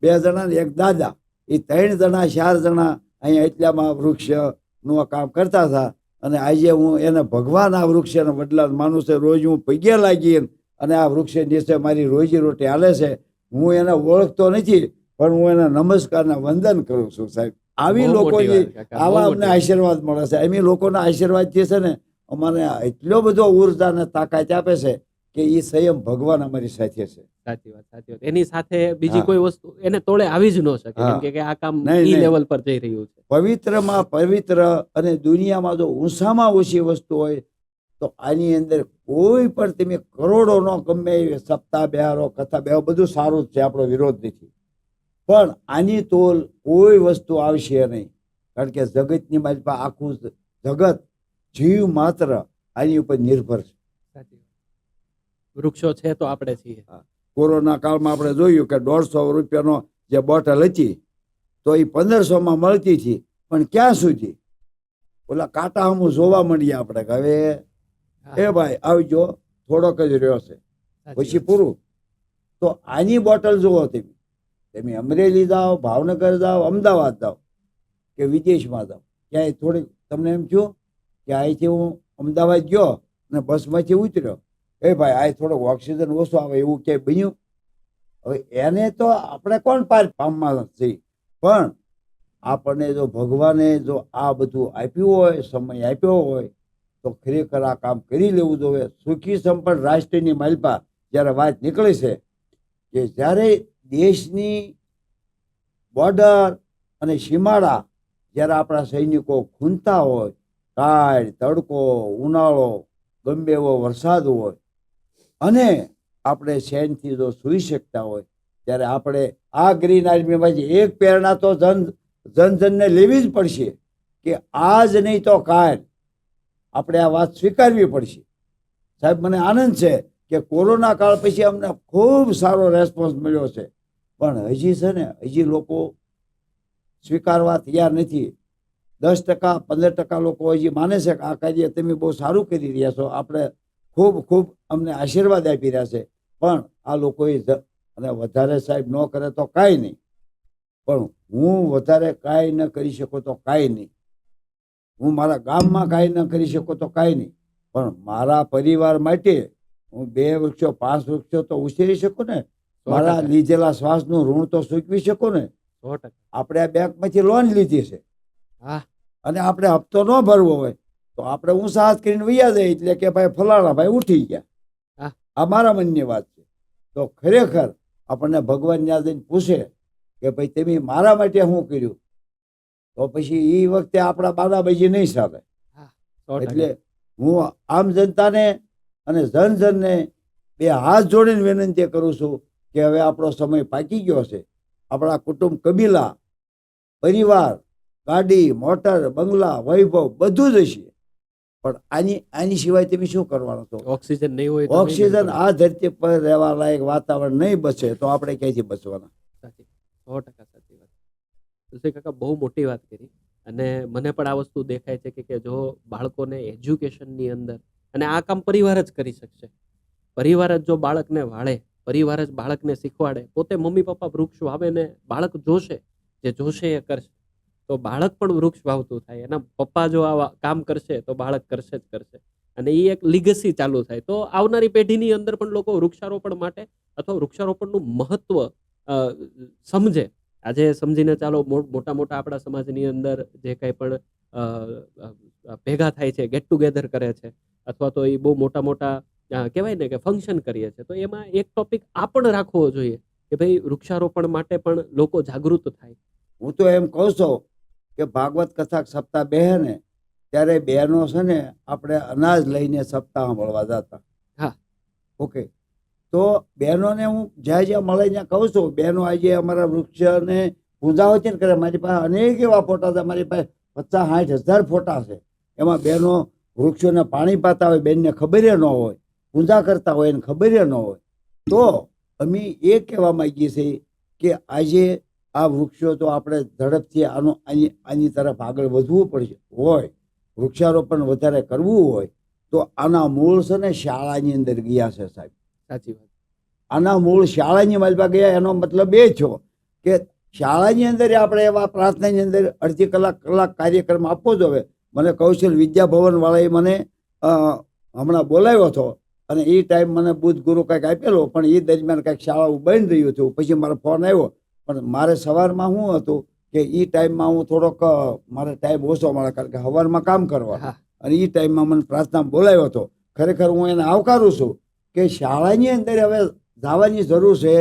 2 જણા ને એક દાદા, એ 3 જણા 4 જણા અહીંયા એટલામાં વૃક્ષનું કામ કરતા હતા. અને આજે હું એને ભગવાન આ વૃક્ષ અને વડલા માનું છે. રોજ હું પગે લાગી અને આ વૃક્ષ નીચે મારી રોજી રોટી હાલે છે. હું એને ઓળખતો નથી, પણ હું એને નમસ્કાર ને વંદન કરું છું સાહેબ. આવી બહુ લોકો મોટી વાત કાકા, બહુ આવા મોટી અમને વાત. આશીર્વાદ મળે છે. એમ લોકોના આશીર્વાદથી છે ને અમારે એટલો બધો ઉર્જા અને તાકાત આપે છે કે એ સ્વયં ભગવાન અમારી સાથે છે. સાચી વાત. એની સાથે બીજી હા. કોઈ વસ્તુ એને તોડે આવી જ ન શકે, હા. કેમ કે આ કામ નહીં, ઈ નહીં. લેવલ પર જઈ રહ્યું છે. પવિત્રમાં પવિત્ર અને દુનિયામાં જો ઓછામાં ઓછી વસ્તુ હોય તો આની અંદર કોઈ પણ તમે કરોડો નો ગમે એવી સપ્તાહ બિહારો, કથા બિહારો, બધું સારું જ છે, આપણો વિરોધ નથી. પણ આની તોલ કોઈ વસ્તુ આવશે નહીં, કારણ કે જગતની માલિકા આખું જગત જીવ માત્ર આની ઉપર નિર્ભર છે. સાચી વાત. વૃક્ષો છે તો આપણે છીએ. કોરોના કાળમાં આપણે જોયું કે 150 રૂપિયાનો જે બોટલ હતી તો એ 1500માં મળતી હતી, પણ ક્યાં સુધી? ઓલા કાંટા હમું જોવા મળીએ આપણે કે હવે એ ભાઈ આવજો, થોડોક જ રહ્યો છે, પછી પૂરું. તો આની બોટલ જુઓ તમે અમરેલી જાઓ, ભાવનગર જાઓ, અમદાવાદ જાઓ કે વિદેશમાં જાઓ, ક્યાંય થોડીક તમને એમ થયું કે અહીંથી હું અમદાવાદ ગયો અને બસમાંથી ઉતર્યો, એ ભાઈ આ થોડોક ઓક્સિજન ઓછો આવે એવું ક્યાંય બન્યું? હવે એને તો આપણે કોણ પામમાં છીએ, પણ આપણને જો ભગવાને જો આ બધું આપ્યું હોય, સમય આપ્યો હોય, તો ખરેખર આ કામ કરી લેવું જોઈએ. સુખી સંપન્ન રાષ્ટ્રની માલિપા જ્યારે વાત નીકળે છે કે જ્યારે દેશની બોર્ડર અને સીમાડા જ્યારે આપણા સૈનિકો ખૂંદતા હોય, કાળ, તડકો, ઉનાળો, ગમે એવો વરસાદ હોય, અને આપણે શેનથી જો સૂઈ શકતા હોય, ત્યારે આપણે આ ગ્રીન આર્મીમાંથી એક પ્રેરણા તો જનજનને લેવી જ પડશે કે આજ નહીં તો કાલ આપણે આ વાત સ્વીકારવી પડશે. સાહેબ, મને આનંદ છે કે કોરોના કાળ પછી અમને ખૂબ સારો રેસ્પોન્સ મળ્યો છે, પણ હજી છે ને હજી લોકો સ્વીકારવા તૈયાર નથી. 10%, 15% લોકો હજી માને છે કે આ કાર્ય તમે બહુ સારું કરી રહ્યા છો, આપણે ખૂબ ખૂબ અમને આશીર્વાદ આપી રહ્યા છે. પણ આ લોકોએ અને વધારે સાહેબ ન કરે તો કાંઈ નહીં, પણ હું વધારે કાંઈ ન કરી શકું તો કાંઈ નહીં, હું મારા ગામમાં કાંઈ ન કરી શકું તો કાંઈ નહીં, પણ મારા પરિવાર માટે હું 2 વૃક્ષો 5 વૃક્ષો તો ઉછેરી શકું ને, મારા લીધેલા શ્વાસનું ઋણ તો ચૂકવી શકું ને. 100%. આપણે આ બેંકમાંથી લોન લીધી છે હા. અને આપણે હપ્તો ન ભરવો હોય તો આપણે ઊંચા હાથ કરીને વૈયા જાય, એટલે કે ભાઈ ફલાણા ભાઈ ઉઠી ગયા. હા. આ મારા મનની વાત છે. તો ખરેખર આપણને ભગવાન ત્યાં જઈને પૂછે કે ભાઈ તમે મારા માટે શું કર્યું, તો પછી એ વખતે આપણા બાદાબાજી નહીં ચાલે. 100%. એટલે હું આમ જનતાને અને જનજનને 2 હાથ જોડીને વિનંતી કરું છું કે હવે આપણો સમય પાકી ગયો છે. આપણા કુટુંબ, કબીલા, પરિવાર, ગાડી, મોટર, બંગલા, વૈભવ બધું જ હશે, પણ આની સિવાય તમે શું કરવાનો છો? ઓક્સિજન નહીં હોય તો ઓક્સિજન આ ધરતી પર રહેવા લાયક વાતાવરણ નહીં બચે તો આપણે ક્યાંથી બચવાના? સાચી 100% સાચી વાત. તુલસી કાકા બહુ મોટી વાત કરી, અને મને પણ આ વસ્તુ દેખાય છે કે જો બાળકોને એજ્યુકેશનની અંદર, અને આ કામ પરિવાર જ કરી શકશે, પરિવાર જ જો બાળકને વાળે, પરિવાર જ બાળકને શીખવાડે, પોતે મમ્મી પપ્પા વૃક્ષ વાવે ને બાળક જોશે, જે જોશે એ કરશે, તો બાળક પણ વૃક્ષ વાવતું થાય. એના પપ્પા જો આ કામ કરશે તો બાળક કરશે જ કરશે. અને એ એક લીગસી ચાલુ થાય તો આવનારી પેઢીની અંદર પણ લોકો વૃક્ષારોપણ માટે અથવા વૃક્ષારોપણનું મહત્વ અ, સમજે. આજે સમજીને ચાલો મોટા મોટા આપણા સમાજની અંદર જે કંઈ પણ અ, ભેગા થાય છે, ગેટ ટુગેધર કરે છે, અથવા તો એ બહુ મોટા મોટા કહેવાય ને કે ફંક્શન કરીએ છીએ, તો એમાં એક ટોપિક આ પણ રાખવો જોઈએ કે ભાઈ વૃક્ષારોપણ માટે પણ લોકો જાગૃત થાય. હું તો એમ કહું છું કે ભાગવત કથા સપ્તાહ બેહે ને ત્યારે બહેનો છે ને આપણે અનાજ લઈને સપ્તાહ મળવા જતા. હા. ઓકે, તો બહેનોને હું જ્યાં જ્યાં મળે ત્યાં કહું છું, બહેનો આજે અમારા વૃક્ષને પૂજાવચન કરે. મારી પાસે અનેક એવા ફોટા છે, મારી પાસે 50-60 હજાર ફોટા છે. એમાં બહેનો વૃક્ષોને પાણી પાતા હોય, બેનને ખબર ન હોય, પૂજા કરતા હોય એને ખબર ન હોય. તો અમે એ કહેવા માંગીએ છીએ કે આજે આ વૃક્ષો તો આપણે ઝડપથી આની તરફ આગળ વધવું પડશે. વૃક્ષારોપણ વધારે કરવું હોય તો આના મૂળ છે ને શાળાની અંદર ગયા છે સાહેબ. સાચી વાત. આના મૂળ શાળાની માલપા ગયા. એનો મતલબ એ છો કે શાળાની અંદર આપણે એવા પ્રાર્થનાની અંદર અડધી કલાક કાર્યક્રમ આપવો જોઈએ. મને કૌશલ વિદ્યાભવન વાળાએ મને હમણાં બોલાવ્યો હતો અને એ ટાઈમ મને બુધ ગુરુ કંઈક આપેલો, પણ એ દરમિયાન કંઈક શાળાઓ બંધ રહ્યું હતું. પછી મારો ફોન આવ્યો, પણ મારે સવારમાં શું હતું કે એ ટાઈમમાં હું થોડોક મારે ટાઈમ ઓછો મળે, કારણ કે સવારમાં કામ કરવા, અને એ ટાઈમમાં મને પ્રાર્થના બોલાવ્યો હતો. ખરેખર હું એને આવકારું છું કે શાળાની અંદર હવે જવાની જરૂર છે.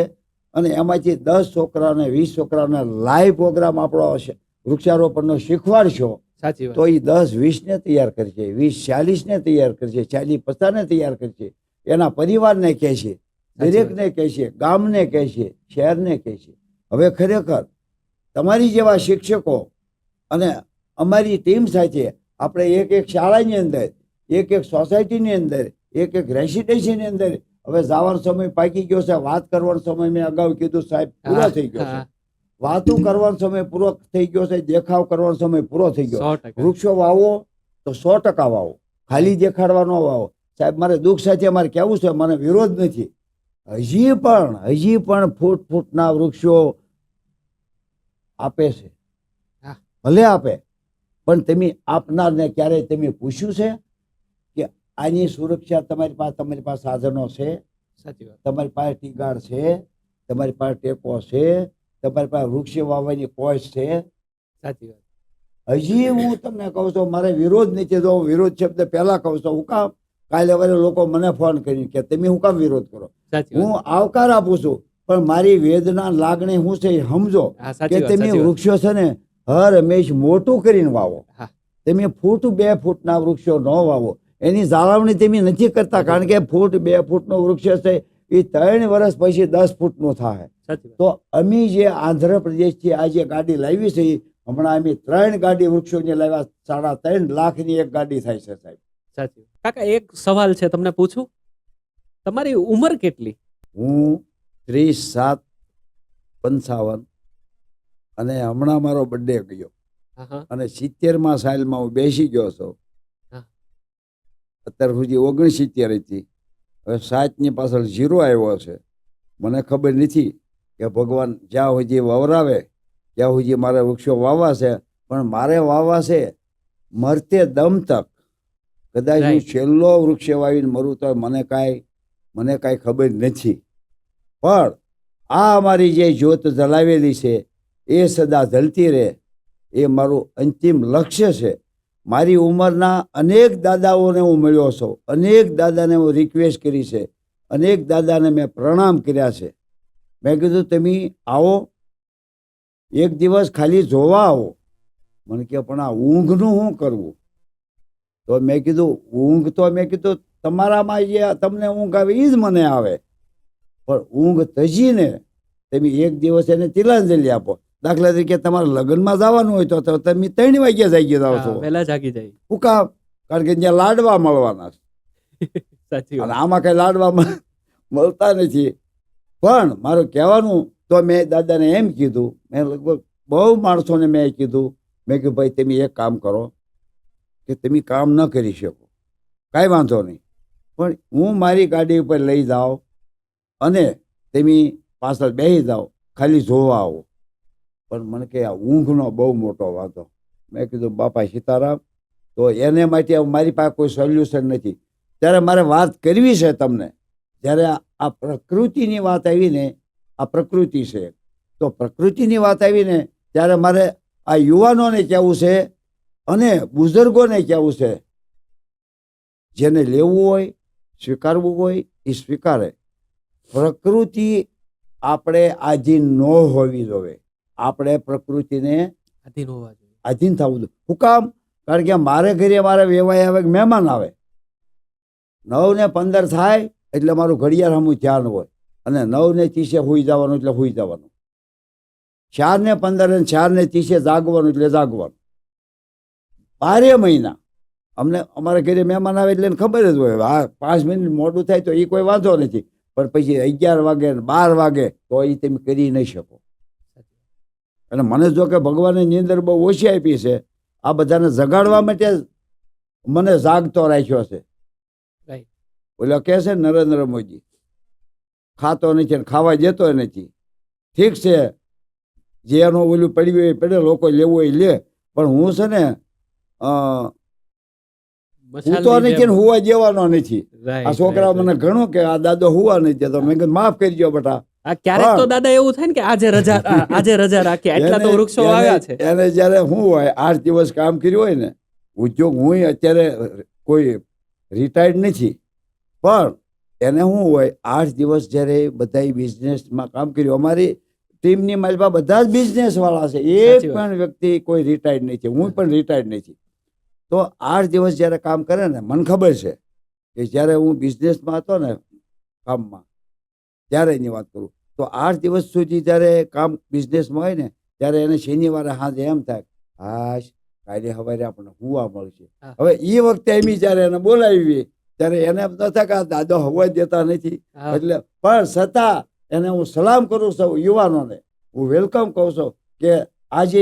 અને એમાંથી 10 છોકરાને 20 છોકરાને લાઈવ પ્રોગ્રામ આપણો વૃક્ષારોપણનો શીખવાડશો તો એ 10-20 ને તૈયાર કરશે, 20-40 ને તૈયાર કરશે, 40-50 ને તૈયાર કરશે. એના પરિવારને કહેશે, દરેકને કહેશે, ગામને કહેશે, શહેરને કહેશે. હવે ખરેખર તમારી જેવા શિક્ષકો અને અમારી ટીમ સાથે આપણે એક શાળાની અંદર, એક સોસાયટીની અંદર, એક રેસિડેન્સીની અંદર હવે જવાનો સમય પાકી ગયો છે. વાત કરવાનો સમય મેં અગાઉ કીધું સાહેબ પૂરો થઈ ગયો છે. વાતો કરવાનો સમય પૂરો થઈ ગયો છે. દેખાવ કરવાનો સમય પૂરો થઈ ગયો. વૃક્ષો વાવો તો 100% વાવો, ખાલી દેખાડવાનો વાવો. સાહેબ મારે દુઃખ સાથે મારે કહેવું છે, મને વિરોધ નથી. હજી પણ ફૂટના વૃક્ષો આપે છે, ભલે આપે, પણ તમે આપનારને ક્યારેય તમે પૂછ્યું છે કે આની સુરક્ષા તમારી પાસે સાધનો છે? તમારી પાસે ટીગાડ છે? તમારી પાસે ટેકો છે? તમારી પાસે વૃક્ષ વાવવાની કોશ છે? સાચી વાત. હજી હું તમને કહું છું, મારે વિરોધ નથી. તો વિરોધ શબ્દ પહેલા કહું છું. હું કામ કાલે હવે લોકો મને ફોન કર્યું કે તમે હું કામ વિરોધ કરો? હું આવકાર આપું છું, પણ મારી વેદના લાગણી હું છે એ સમજો કે તમે વૃક્ષો છે ને હર હંમેશ મોટું કરીને વાવો. તમે 1-2 ફૂટના વૃક્ષો ન વાવો. એની જાળવણી તમે નથી કરતા, કારણ કે 1-2 ફૂટનો વૃક્ષ છે એ 3 વર્ષ પછી 10 ફૂટનું થાય. તો અમે જે આંધ્રપ્રદેશથી આ જે ગાડી લાવી છે, હમણાં અમે 3 ગાડી વૃક્ષોની લાવ્યા. 3.5 લાખની એક ગાડી થાય છે સાહેબ. સાચી. કાકા એક સવાલ છે તમને પૂછું, તમારી ઉંમર કેટલી? હું 30-7-55 અને હમણાં મારો બર્થડે ગયો અને 70મા સાલમાં હું બેસી ગયો છું. અત્યાર સુધી 69 હતી. હવે 7ની પાછળ 0 આવ્યો છે. મને ખબર નથી કે ભગવાન જ્યાં સુધી વવરાવે ત્યાં સુધી મારે વૃક્ષો વાવવા છે, પણ મારે વાવવા છે મરતે દમ તક. કદાચ હું છેલ્લો વૃક્ષ વાવીને મરું તો મને કાંઈ ખબર નથી. પણ આ અમારી જે જ્યોત જલાવેલી છે એ સદા જલતી રહે, એ મારું અંતિમ લક્ષ્ય છે. મારી ઉંમરના અનેક દાદાઓને હું મળ્યો છું, અનેક દાદાને હું રિક્વેસ્ટ કરી છે, અનેક દાદાને મેં પ્રણામ કર્યા છે. મેં કીધું તમે આવો, એક દિવસ ખાલી જોવા આવો. મને કે પણ આ ઊંઘનું શું કરવું? તો મેં કીધું ઊંઘ તો તમારામાં જે તમને ઊંઘ આવે એ જ મને આવે, પણ ઊંઘ તજીને તમે એક દિવસ એને તિલાંજલિ આપો. દાખલા તરીકે તમારા લગ્નમાં જવાનું હોય તો તમે 3 વાગ્યા જાગી જાઓ છો. વહેલા જાગી જાય. શું કામ? કારણ કે ત્યાં લાડવા મળવાના છે. અને આમાં કઈ લાડવા મળતા નથી. પણ મારું કહેવાનું તો મેં દાદાને એમ કીધું, મેં લગભગ બહુ માણસોને મેં કીધું, મેં કીધું ભાઈ તમે એક કામ કરો કે તમે કામ ન કરી શકો, કાંઈ વાંધો નહીં, પણ હું મારી ગાડી ઉપર લઈ જાઓ અને તમે પાછળ બેસી જાઓ, ખાલી જોવા આવો. પણ મને કે આ ઊંઘનો બહુ મોટો વાંધો. મેં કીધું બાપા સીતારામ, તો એને માટે મારી પાસે કોઈ સોલ્યુશન નથી. ત્યારે મારે વાત કરવી છે તમને. જ્યારે આ પ્રકૃતિની વાત આવી ને, આ પ્રકૃતિ છે, તો પ્રકૃતિની વાત આવી ને ત્યારે મારે આ યુવાનોને કહેવું છે અને બુઝુર્ગોને કહેવું છે, જેને લેવું હોય સ્વીકારવું હોય એ સ્વીકારે. પ્રકૃતિ આપણે આધીન ન હોવી જોઈએ. આપણે પ્રકૃતિને આધીન હોવા જોઈએ. આધીન થવું જોઈએ. શું કામ? કારણ કે મારે ઘરે મારે વેવાય આવે કે મહેમાન આવે, 9 ને 15 થાય એટલે મારું ઘડિયાળ સામું ધ્યાન હોય, અને 9 ને 30 હુઈ જવાનું એટલે હુઈ જવાનું. 4 ને 15 અને 4 ને 30 જાગવાનું એટલે જાગવાનું. 12 મહિના અમને અમારા ઘરે મહેમાન આવે એટલે એને ખબર જ હોય, હા 5 મિનિટ મોડું થાય તો એ કોઈ વાંધો નથી, પણ પછી 11 વાગે 12 વાગે તો એ તમે કરી નહીં શકો. અને મને જો કે ભગવાને નીંદર બહુ ઓછી આપી છે, આ બધાને જગાડવા માટે મને જાગતો રાખ્યો છે. ઓલો કહે છે નરેન્દ્ર મોદી, ખાતો નથી ને ખાવા દેતો નથી. ઠીક છે, જે એનું ઓલું પડ્યું હોય પડે, લોકો લેવું હોય લે, પણ હું છે ને હું તો નથી ને હુવા દેવાનો નથી. આ છોકરા મને ઘણું કે આ દાદો હુવા નથી દેતો. મેં કીધું માફ કરજો બેટા. ક્યારેક તો દાદા એવું થાય ને કે આજે રજા રાખી, એટલા તો વૃક્ષો આવ્યા છે. એને જયારે શું હોય 8 દિવસ કામ કર્યું હોય ને ઉદ્યોગ, હું અત્યારે કોઈ રિટાયર્ડ નથી, પણ એને શું હોય 8 દિવસ જયારે બધા બિઝનેસમાં કામ કર્યું. અમારી ટીમની માલપા બધા જ બિઝનેસ વાળા છે, એક પણ વ્યક્તિ કોઈ રિટાયર્ડ નથી, હું પણ રિટાયર્ડ નથી. તો 8 દિવસ જયારે કામ કરે ને, મને ખબર છે કે જયારે હું બિઝનેસમાં હતો ને કામમાં, ત્યારે એની વાત કરું તો 8 દિવસ સુધી જયારે કામ બિઝનેસમાં હોય ને ત્યારે એને શનિવારે સાંજે એમ થાય, હાશ કાલે સવારે આપણને હુવા મળશે. હવે એ વખતે એમ જયારે એને બોલાવી ત્યારે એને એમ ન થાય કે આ દાદો હવા દેતા નથી. એટલે પણ છતાં એને હું સલામ કરું છું યુવાનોને, હું વેલકમ કહું છું કે આજે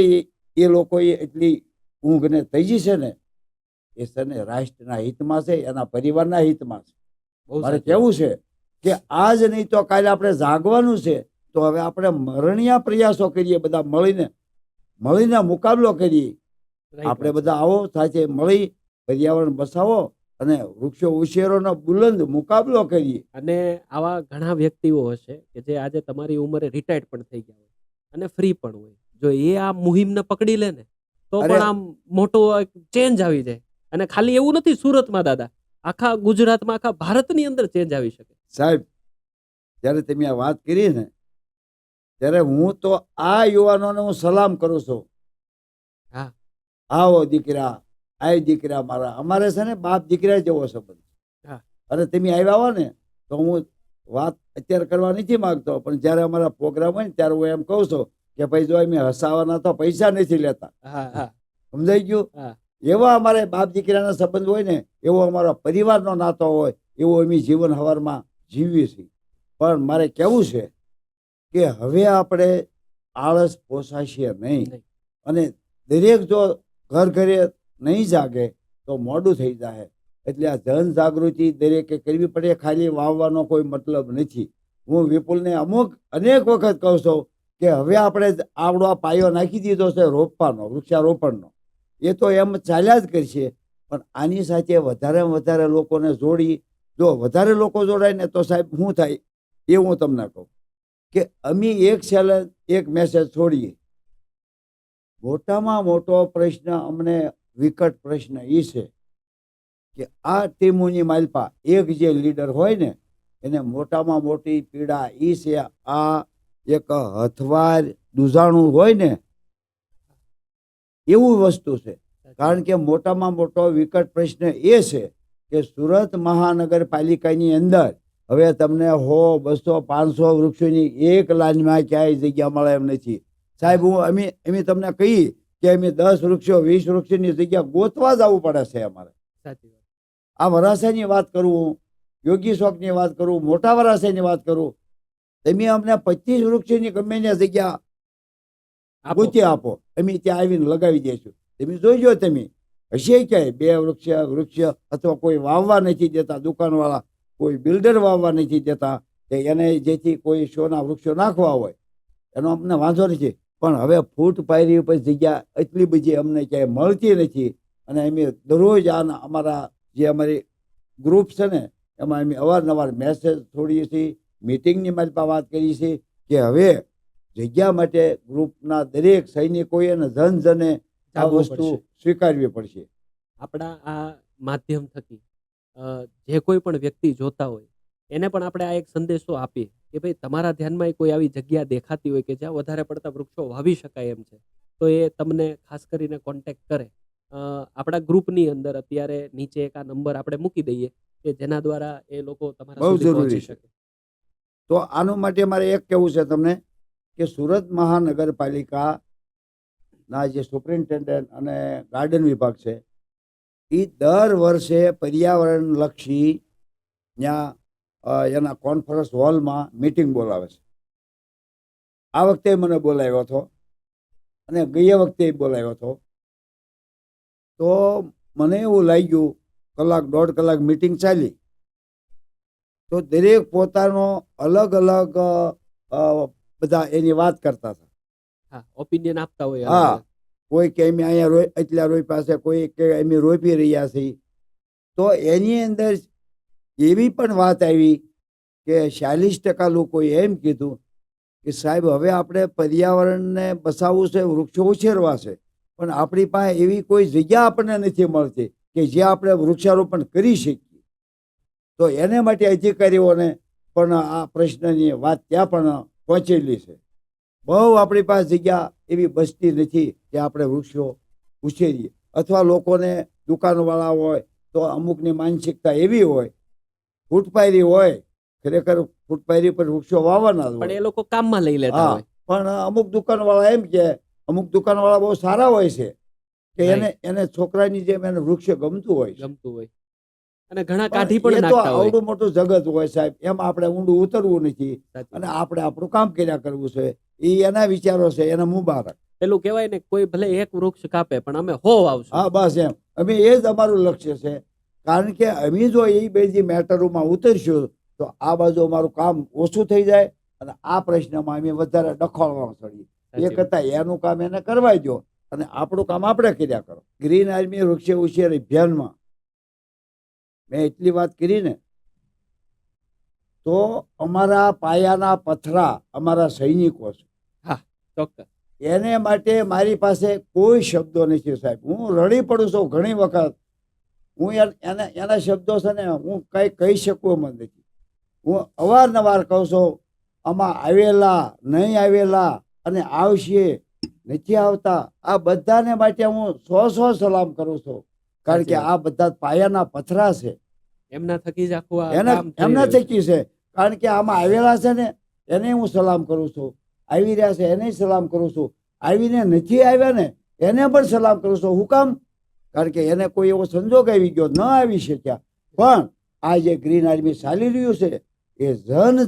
એ લોકોએ એટલી ઊંઘને તજી છે ને, એ સને રાષ્ટ્રના હિતમાં છે, એના પરિવારના હિતમાં છે. મારે કેવું છે કે આજ નહીં તો કાલે આપણે જાગવાનું છે, તો હવે આપણે મરણીયા પ્રયાસો કરીએ, બધા મળીને મુકાબલો કરીએ. આપણે બધા આવો સાથે મળી પર્યાવરણ બચાવો અને વૃક્ષો ઉછેરોનો બુલંદ મુકાબલો કરીએ. અને આવા ઘણા વ્યક્તિઓ હશે કે જે આજે તમારી ઉંમરે રિટાયર્ડ પણ થઈ ગયા હોય અને ફ્રી પણ હોય. જો એ આ મુહિમને પકડી લે ને તો પણ આમ મોટો ચેન્જ આવી જાય. અને ખાલી એવું નથી સુરતમાં દાદા, આખા ગુજરાતમાં, આખા ભારતની અંદર ચેન્જ આવી શકે. સાહેબ, જ્યારે તમે આ વાત કરી ને ત્યારે હું તો આ યુવાનોને હું સલામ કરું છું. હા, આવો દીકરા, આ દીકરા મારા. અમારે છે ને બાપ દીકરા જેવો સંબંધ. અને તમે આવ્યા હો ને તો હું વાત અત્યારે કરવા નથી માંગતો, પણ જ્યારે અમારા પ્રોગ્રામ હોય ને ત્યારે હું એમ કહું છું કે ભાઈ જો અમે હસાવાના તો પૈસા નથી લેતા. સમજાઈ ગયું? એવા અમારે બાપ દીકરાના સંબંધ હોય ને, એવો અમારો પરિવારનો નાતો હોય, એવો અમે જીવન હવારમાં જીવીએ છીએ. પણ મારે કહેવું છે કે હવે આપણે આળસ પોસાશે નહીં, અને દરેક જો ઘરે નહીં જાગે તો મોડું થઈ જાય. એટલે આ જન જાગૃતિ દરેકે કરવી પડે. ખાલી વાવવાનો કોઈ મતલબ નથી. હું વિપુલને અનેક વખત કહું છું કે હવે આપણે આવડો આ પાયો નાખી દીધો છે રોપવાનો, વૃક્ષારોપણનો, એ તો એમ ચાલ્યા જ કરશે. પણ આની સાથે વધારે લોકોને જોડી, જો વધારે લોકો જોડાય ને તો સાહેબ શું થાય એ હું તમને કહું કે અમે એક ચેલેન્જ, એક મેસેજ છોડીએ. મોટામાં મોટો પ્રશ્ન, અમને વિકટ પ્રશ્ન એ છે કે આ ટીમોની માલપા એક જે લીડર હોય ને એને મોટામાં મોટી પીડા એ છે, આ એક હથવાર દુજાણું હોય ને એવું વસ્તુ છે. કારણ કે મોટામાં મોટો વિકટ પ્રશ્ન એ છે કે સુરત મહાનગરપાલિકાની અંદર હવે તમને 100, 200, 500 વૃક્ષોની એક લાઈનમાં ક્યાંય જગ્યા મળે એમ નથી. સાહેબ, અમે તમને કહી કે અમે 10 વૃક્ષો 20 વૃક્ષોની જગ્યા ગોતવા જવું પડે છે અમારે. આ વરાસાની વાત કરું, યોગી ચોકની વાત કરું, મોટા વરાસાની વાત કરું, તમે અમને 25 વૃક્ષોની ગમે ત્યાં જગ્યા ગોતી આપો, અમે ત્યાં આવીને લગાવી દઈશું. તમે જોઈજો, તમે હશે ક્યાંય 2 વૃક્ષ અથવા કોઈ વાવવા નથી દેતા, દુકાનવાળા કોઈ બિલ્ડર વાવવા નથી દેતા, કે એને જેથી કોઈ શોના વૃક્ષો નાખવા હોય એનો અમને વાંધો નથી. પણ હવે ફૂટ પાયરી ઉપર જગ્યા એટલી બધી અમને ક્યાંય મળતી નથી, અને અમે દરરોજ અમારા જે અમારી ગ્રુપ છે ને એમાં અમે અવારનવાર મેસેજ છોડીએ છીએ, મિટિંગની મારી પાસે વાત કરીએ છીએ કે હવે જગ્યા માટે ગ્રુપના દરેક સૈનિકોએ અને જનજને આ જાગવું વસ્તુ પડશે. સ્વીકારવી પડશે. આપણા આ માધ્યમ થકી જે કોઈ પણ વ્યક્તિ જોતા હોય એને પણ આપણે આ એક સંદેશો આપીએ કે ભાઈ તમારા ધ્યાનમાં કોઈ આવી જગ્યા દેખાતી હોય કે જ્યાં વધારે પડતા વૃક્ષો વાવી શકાય એમ છે, તો એ તમને ખાસ કરીને કોન્ટેક્ટ કરે. આપણા ગ્રુપની અંદર અત્યારે નીચે એક આ નંબર આપણે મૂકી દઈએ કે જેના દ્વારા એ લોકો તમારા બહુ સુધી જરૂરી પહોંચી છે. શકે. તો આનું માટે મારે એક કહેવું છે તમને કે સુરત મહાનગરપાલિકાના જે સુપ્રિન્ટેન્ડન્ટ અને ગાર્ડન વિભાગ છે એ દર વર્ષે પર્યાવરણલક્ષી ત્યાં એના કોન્ફરન્સ હોલમાં મિટિંગ બોલાવે છે. આ વખતે મને બોલાવ્યો હતો અને ગયા વખતે બોલાવ્યો હતો. તો મને એવું લાગ્યું, કલાક દોઢ કલાક મિટિંગ ચાલી તો દરેક પોતાનો અલગ અલગ બધા એની વાત કરતા હતા. હા, ઓપિનિયન આપતા હોય. હા, કોઈ કે અમે અહીંયા એટલા રોપ્યા છે, કોઈ કે અમે રોપી રહ્યા છીએ. તો એની અંદર એવી પણ વાત આવી કે 46% લોકોએ એમ કીધું કે સાહેબ હવે આપણે પર્યાવરણને બચાવવું છે, વૃક્ષો ઉછેરવા છે, પણ આપણી પાસે એવી કોઈ જગ્યા આપણને નથી મળતી કે જ્યાં આપણે વૃક્ષારોપણ કરી શકીએ. તો એને માટે અધિકારીઓને પણ આ પ્રશ્નની વાત ત્યાં પણ પહોંચેલી છે. બહુ આપણી પાસે જગ્યા એવી બચતી નથી કે આપણે વૃક્ષો ઉછેરીએ. અથવા લોકોને દુકાનવાળા હોય તો અમુકની માનસિકતા એવી હોય, ફૂટપાયરી હોય, ખરેખર ફૂટપાયરી પર વૃક્ષો વાવવાના જ પણ હોય. એ લોકો કામમાં લઈ લેતા હા, હોય. પણ અમુક દુકાનવાળા એમ કે અમુક દુકાનવાળા બહુ સારા હોય છે કે એને છોકરાની જેમ એને વૃક્ષ ગમતું હોય છે. ગમતું હોય અને ઘણા પણ કાઢી પણ એ તો નાખતા હોય. આવડું મોટું જગત હોય સાહેબ, એમાં આપણે ઊંડું ઉતરવું નથી સાચી અને વાત. આપણે આપણું કામ કર્યા કરવું છે. એ એના વિચારો છે, એના મુબારક. પેલું કહેવાય ને, કોઈ ભલે એક વૃક્ષ કાપે પણ અમે હો વાવશું. હા, બસ એમ અમે એ જ અમારું લક્ષ્ય છે. કારણ કે અમે જો એ બે મેટરોમાં ઉતરશું તો આ બાજુ અમારું કામ ઓછું થઈ જાય અને આ પ્રશ્નમાં અમે વધારે ડખોળવા ચડીએ. એ સાચી વાત. કરતાં એનું કામ એને કરવા દો અને આપણું કામ આપણે કર્યા કરો. ગ્રીન આર્મી વૃક્ષ ઉછેર અભિયાનમાં મેં એટલી વાત કરી ને, તો અમારા પાયાના પથરા અમારા સૈનિકો છે. ચોક્કસ. એને માટે મારી પાસે કોઈ શબ્દો નથી સાહેબ. હું રડી પડું છું ઘણી વખત. હું એના શબ્દો છે ને હું કઈ કહી શકું એમ નથી. હું અવારનવાર કહું છું, આમાં આવેલા, નહીં આવેલા અને આવશે, નથી આવતા, આ બધાને માટે હું 100 સલામ કરું છું. કારણ કે આ બધા પાયાના પથરા છે. એમના થકી જ આખું આ એના કામ થઈ એમના રહ્યું છે. થકી છે. કારણ કે આમાં આવેલા છે ને એને હું સલામ કરું છું, આવી રહ્યા છે એને સલામ કરું છું, આવીને નથી આવ્યા ને એને પણ સલામ કરું છું. હું કામ? કારણ કે એને કોઈ એવો સંજોગ આવી ગયો, ન આવી શક્યા. પણ આ જે ગ્રીન આર્મી ચાલી રહ્યું છે એ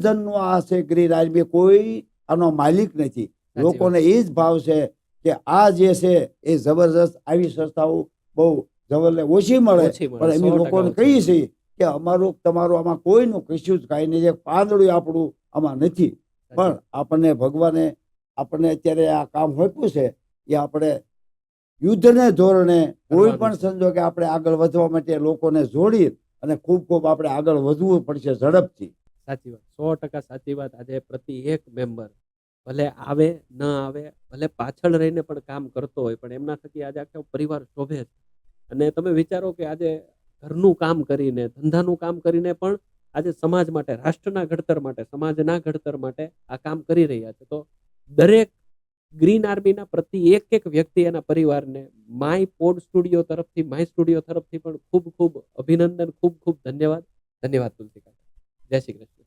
જનનું આ છે. ગ્રીન આર્મી કોઈ આનો માલિક નથી. સાચી લોકોને એ જ ભાવ છે કે આ જે છે એ જબરજસ્ત આવી સંસ્થાઓ બહુ જબરને ઓછી મળે. ઓછી મળે, પણ એમ 100% લોકોને ઓછી કહીએ મળે. છીએ કે અમારું તમારું આમાં કોઈનું કશું જ કાંઈ નહીં. એક પાંદડું આપણું આમાં નથી. પણ આપણને ભગવાને આપણને અત્યારે આ કામ હોપ્યું છે એ આપણે યુદ્ધને ધોરણે કોઈ પણ સંજોગે આપણે આગળ વધવા માટે લોકોને જોડી અને ખૂબ ખૂબ આપણે આગળ વધવું પડશે ઝડપથી. સાચી વાત, 100% સાચી વાત. આજે પ્રતિ એક મેમ્બર ભલે આવે ન આવે, ભલે પાછળ રહીને પણ કામ કરતો હોય, પણ એમના થકી આજે આખો પરિવાર શોભે છે. અને તમે વિચારો કે આજે ઘરનું કામ કરીને, ધંધાનું કામ કરીને પણ આજે સમાજ માટે, રાષ્ટ્રના ઘડતર માટે, સમાજના ઘડતર માટે આ કામ કરી રહ્યા છે. તો દરેક ગ્રીન આર્મીના પ્રતિ એક વ્યક્તિ એના પરિવારને માય પોડ સ્ટુડિયો તરફથી, માય સ્ટુડિયો તરફથી પણ ખૂબ ખૂબ અભિનંદન, ખૂબ ખૂબ ધન્યવાદ. ધન્યવાદ તુલસી કાકા. જય શ્રી કૃષ્ણ.